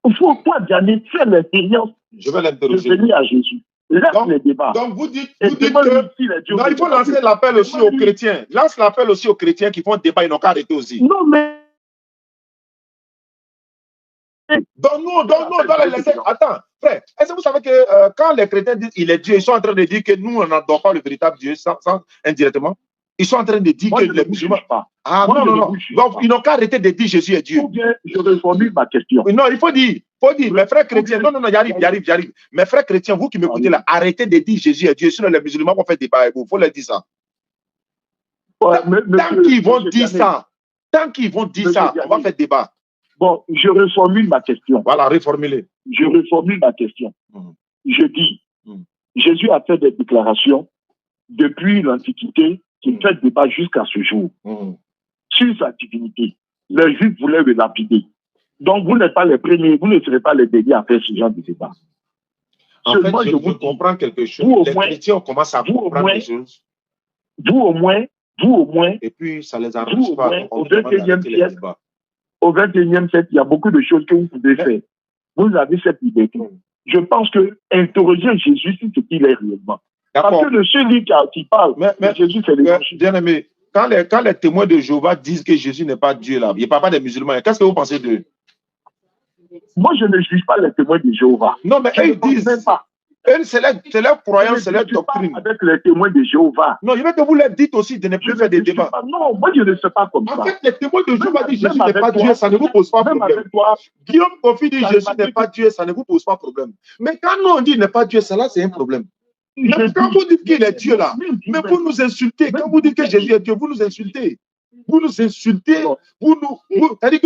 Il faut pas gagner, faire l'expérience de venir à Jésus. Laisse les débats. Donc vous dites que non, il faut lancer l'appel aussi aux chrétiens. Lance l'appel aussi aux chrétiens qui font débat, ils n'ont qu'à arrêter aussi. Non, mais donc nous, on doit les laisser. Attends, frère, est-ce que vous savez que quand les chrétiens disent qu'il est Dieu, ils sont en train de dire que nous, on n'adore pas le véritable Dieu, indirectement. Ils sont en train de dire que les musulmans. Non. Donc, ils n'ont qu'à arrêter de dire Jésus est Dieu. Ou bien, je reformule ma question. Non, il faut dire, mes frères chrétiens, non, j'arrive. Mes frères chrétiens, vous qui m'écoutez là, arrêtez de dire Jésus est Dieu, sinon les musulmans vont faire débat avec vous. Il faut leur dire ça. Tant qu'ils vont dire ça, on va faire débat. Bon, je reformule ma question. Voilà, reformulez. Je reformule ma question. Je dis, Jésus a fait des déclarations depuis l'Antiquité qui fait débat jusqu'à ce jour sur sa divinité. Les Juifs voulaient le lapider. Donc, vous n'êtes pas les premiers, vous ne serez pas les derniers à faire ce genre de débat. En fait, je vous comprends quelque chose. Les chrétiens commencent à comprendre des choses. Vous au moins. Et puis, ça les arrange pas. Au 21e siècle, au 21e siècle, il y a beaucoup de choses que vous pouvez faire. Vous avez cette liberté. Je pense que interroger Jésus sur ce qu'il est réellement. Parce que le seul livre qui parle, mais Jésus, c'est l'évangile. Bien aimé, quand les témoins de Jéhovah disent que Jésus n'est pas Dieu là, il ne parle pas des musulmans, qu'est-ce que vous pensez d'eux? Moi, je ne juge pas les témoins de Jéhovah. Non, mais eux, ils disent, c'est leur croyance, c'est leur doctrine. Avec les témoins de Jéhovah. Non, je veux que vous leur dites aussi de ne plus faire des débats. Non, moi, je ne sais pas comme ça. En fait, les témoins de Jéhovah disent Jésus n'est pas Dieu, ça ne vous pose pas problème. Guillaume Kofi dit Jésus n'est pas Dieu, ça ne vous pose pas problème. Mais quand nous on dit il n'est pas Dieu, ça là, c'est un problème. Mais quand vous dites qu'il est Dieu là, mais vous nous insultez. Quand vous dites que Jésus est Dieu, vous nous insultez. Vous nous insultez. C'est-à-dire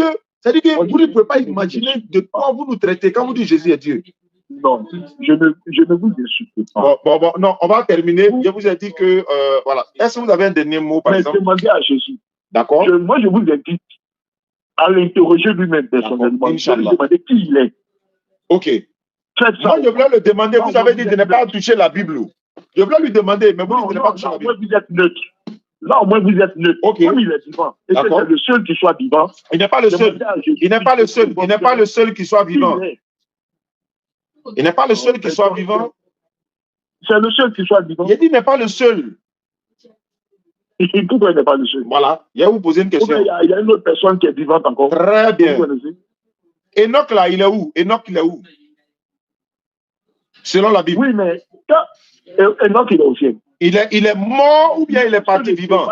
que vous ne pouvez pas imaginer de quoi vous nous traitez quand vous dites Jésus est Dieu. Non, je ne vous insulte pas. Bon, non, on va terminer. Je vous ai dit que, voilà. Est-ce que vous avez un dernier mot, par exemple? Demandez à Jésus. D'accord. Moi, je vous invite à l'interroger lui-même personnellement. Inch'Allah. Demander qui il est. Ok. Moi, je voulais le demander. Vous avez dit de ne pas toucher la Bible. Je voulais lui demander, mais vous dites de ne pas toucher la Bible. Moi, vous êtes neutre. Là, au moins, vous êtes neutre. Ok. Comme il est vivant. Et c'est le seul qui soit vivant. Il n'est pas le seul. Il n'est pas le seul. Il n'est pas le seul qui soit vivant. Il n'est pas le seul qui soit vivant. C'est le seul qui soit vivant. Il dit il n'est pas le seul. Pourquoi il n'est pas le seul? Voilà. Il va vous poser une question. Il y a une autre personne qui est vivante encore. Très bien. Enoch là, il est où? Enoch, il est où? Selon la Bible. Oui, mais Enoch, il est au ciel. Il est mort ou bien il est parti vivant?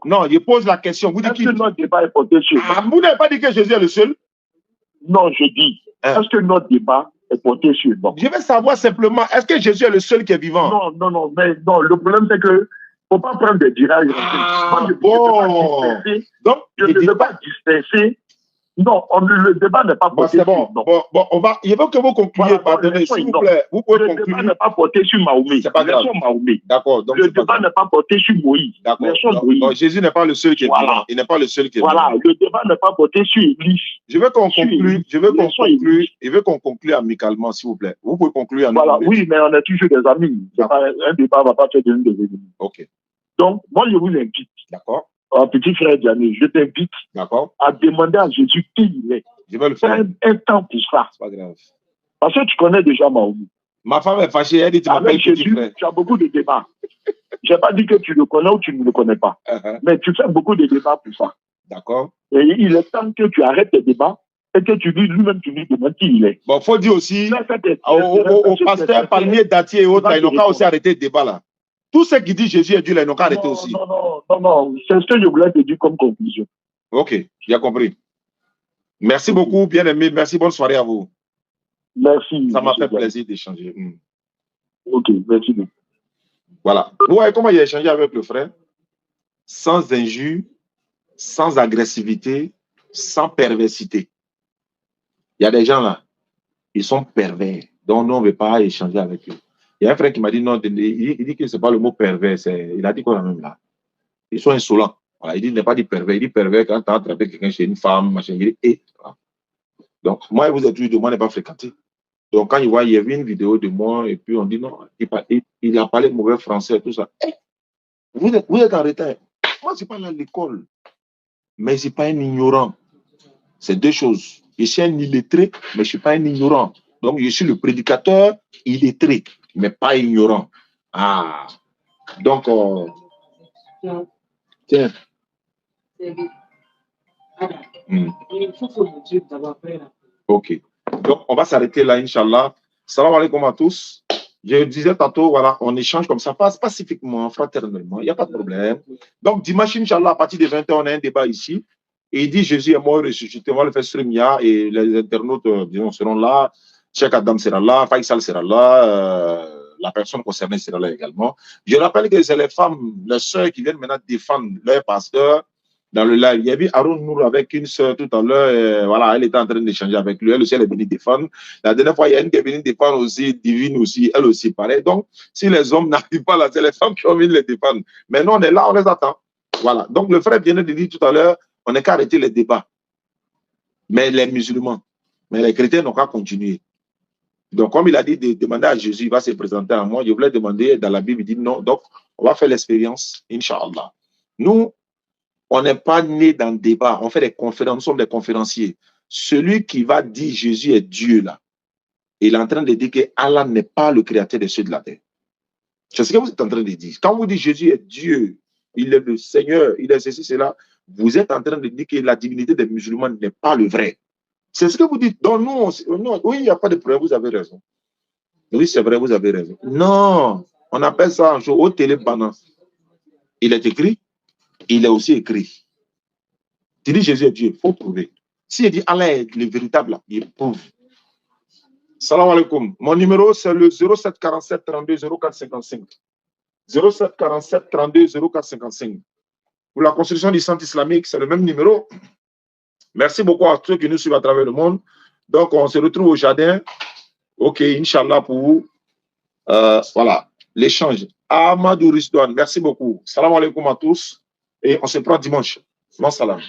Non, je pose la question. Vous dites qu'il débat est porté sur vous n'avez pas dit que Jésus est le seul? Non, je dis. Est-ce que notre débat est porté sur Enoch? Je veux savoir simplement, est-ce que Jésus est le seul qui est vivant? Non, mais non, le problème c'est que il ne faut pas prendre des dirages. Donc, je ne veux pas dispenser. Non, le débat n'est pas porté sur Enoch. Il veut que vous concluiez, pardonnez, s'il vous plaît. Vous pouvez conclure. Le débat n'est pas porté sur Mahomet. C'est pas grave. D'accord. Le débat n'est pas porté sur Moïse. D'accord. Donc, Jésus n'est pas le seul qui est vivant. Il n'est pas le seul qui est vivant. Voilà, le débat n'est pas porté sur Église. Je veux qu'on conclue amicalement, s'il vous plaît. Vous pouvez conclure amicalement. Voilà, oui, mais on est toujours des amis. Un débat ne va pas faire de des ennemis. Ok. Donc, moi, je vous invite. D'accord. Petit frère Diané, je t'invite à demander à Jésus qui il est. Je vais le faire. Un temps pour ça. C'est pas grave. Parce que tu connais déjà Mahomet. Ma femme est fâchée, elle dit tu m'appelles Jésus, tu as beaucoup de débats. Je n'ai pas dit que tu le connais ou tu ne le connais pas. Mais tu fais beaucoup de débats pour ça. D'accord. Et il est temps que tu arrêtes tes débats et que tu dis lui-même, tu lui demandes qui il est. Bon, il faut dire aussi au pasteur Palmier, Datier et autres, ils n'ont qu'à aussi arrêter le débat là. Tout ce qui dit Jésus est Dieu, là, ils n'ont qu'à arrêter aussi. Non. C'est ce que je voulais te dire comme conclusion. Ok, j'ai compris. Merci beaucoup, bien aimé. Merci, bonne soirée à vous. Merci. Ça m'a fait plaisir d'échanger. Ok, merci beaucoup. Voilà. Vous voyez comment il a échangé avec le frère? Sans injure, sans agressivité, sans perversité. Il y a des gens là, ils sont pervers. Donc, nous, on ne veut pas échanger avec eux. Il y a un frère qui m'a dit non, il dit que ce n'est pas le mot pervers, il a dit quoi même là? Ils sont insolents. Voilà, il dit, il n'est pas dit pervers, il dit pervers quand tu as attrapé quelqu'un chez une femme, machin, il dit et. Voilà. Donc, moi, vous êtes toujours de moi, n'est pas fréquenté. Donc, quand il voit, il y avait une vidéo de moi, et puis on dit non, il a parlé mauvais français, tout ça. Hey, vous êtes en retard. Moi, je parle à l'école, mais je ne suis pas un ignorant. C'est deux choses. Je suis un illettré, mais je ne suis pas un ignorant. Donc, je suis le prédicateur illettré, mais pas ignorant. Ah, donc, tiens. Ok. Donc, on va s'arrêter là, Inch'Allah. Salam alaikum à tous. Je disais tantôt, voilà, on échange comme ça, pacifiquement, fraternellement, il n'y a pas de problème. Donc, dimanche, Inch'Allah, à partir de 20h, on a un débat ici. Et il dit Jésus est mort, ressuscité. On va le faire sur Mia et les internautes, disons, seront là. Cheikh Adam sera là, Faisal sera là, la personne concernée sera là également. Je rappelle que c'est les femmes, les sœurs qui viennent maintenant défendre leur pasteur dans le live. Il y a vu Aaron Nour avec une sœur tout à l'heure, voilà, elle était en train d'échanger avec lui, elle aussi elle est venue défendre. La dernière fois, il y a une qui est venue défendre aussi, Divine aussi, elle aussi pareil. Donc, si les hommes n'arrivent pas là, c'est les femmes qui ont envie de les défendre. Mais nous, on est là, on les attend. Voilà. Donc, le frère vient de dire tout à l'heure, on n'est qu'à arrêter les débats. Mais les musulmans, mais les chrétiens n'ont qu'à continuer. Donc, comme il a dit de demander à Jésus, il va se présenter à moi. Je voulais demander dans la Bible, il dit non. Donc, on va faire l'expérience, Inch'Allah. Nous, on n'est pas nés dans le débat. On fait des conférences, nous sommes des conférenciers. Celui qui va dire Jésus est Dieu, là, il est en train de dire que Allah n'est pas le créateur de ceux de la terre. C'est ce que vous êtes en train de dire. Quand vous dites Jésus est Dieu, il est le Seigneur, il est ceci, cela, vous êtes en train de dire que la divinité des musulmans n'est pas le vrai. C'est ce que vous dites. Donc, nous, non, oui, il n'y a pas de problème, vous avez raison. Oui, c'est vrai, vous avez raison. Non, on appelle ça un jour au télébanan. Il est écrit, il est aussi écrit. Tu dis Jésus est Dieu, il faut prouver. S'il dit Allah est le véritable, là, il prouve. Salam alaikum. Mon numéro, c'est le 07 47 32 04 55. 07 47 32 04 55. Pour la construction du centre islamique, c'est le même numéro. Merci beaucoup à ceux qui nous suivent à travers le monde. Donc, on se retrouve au jardin. OK, Inch'Allah, pour voilà, l'échange. Amadou Risdouane, merci beaucoup. Salam alaikum à tous. Et on se prend dimanche. Bon salam.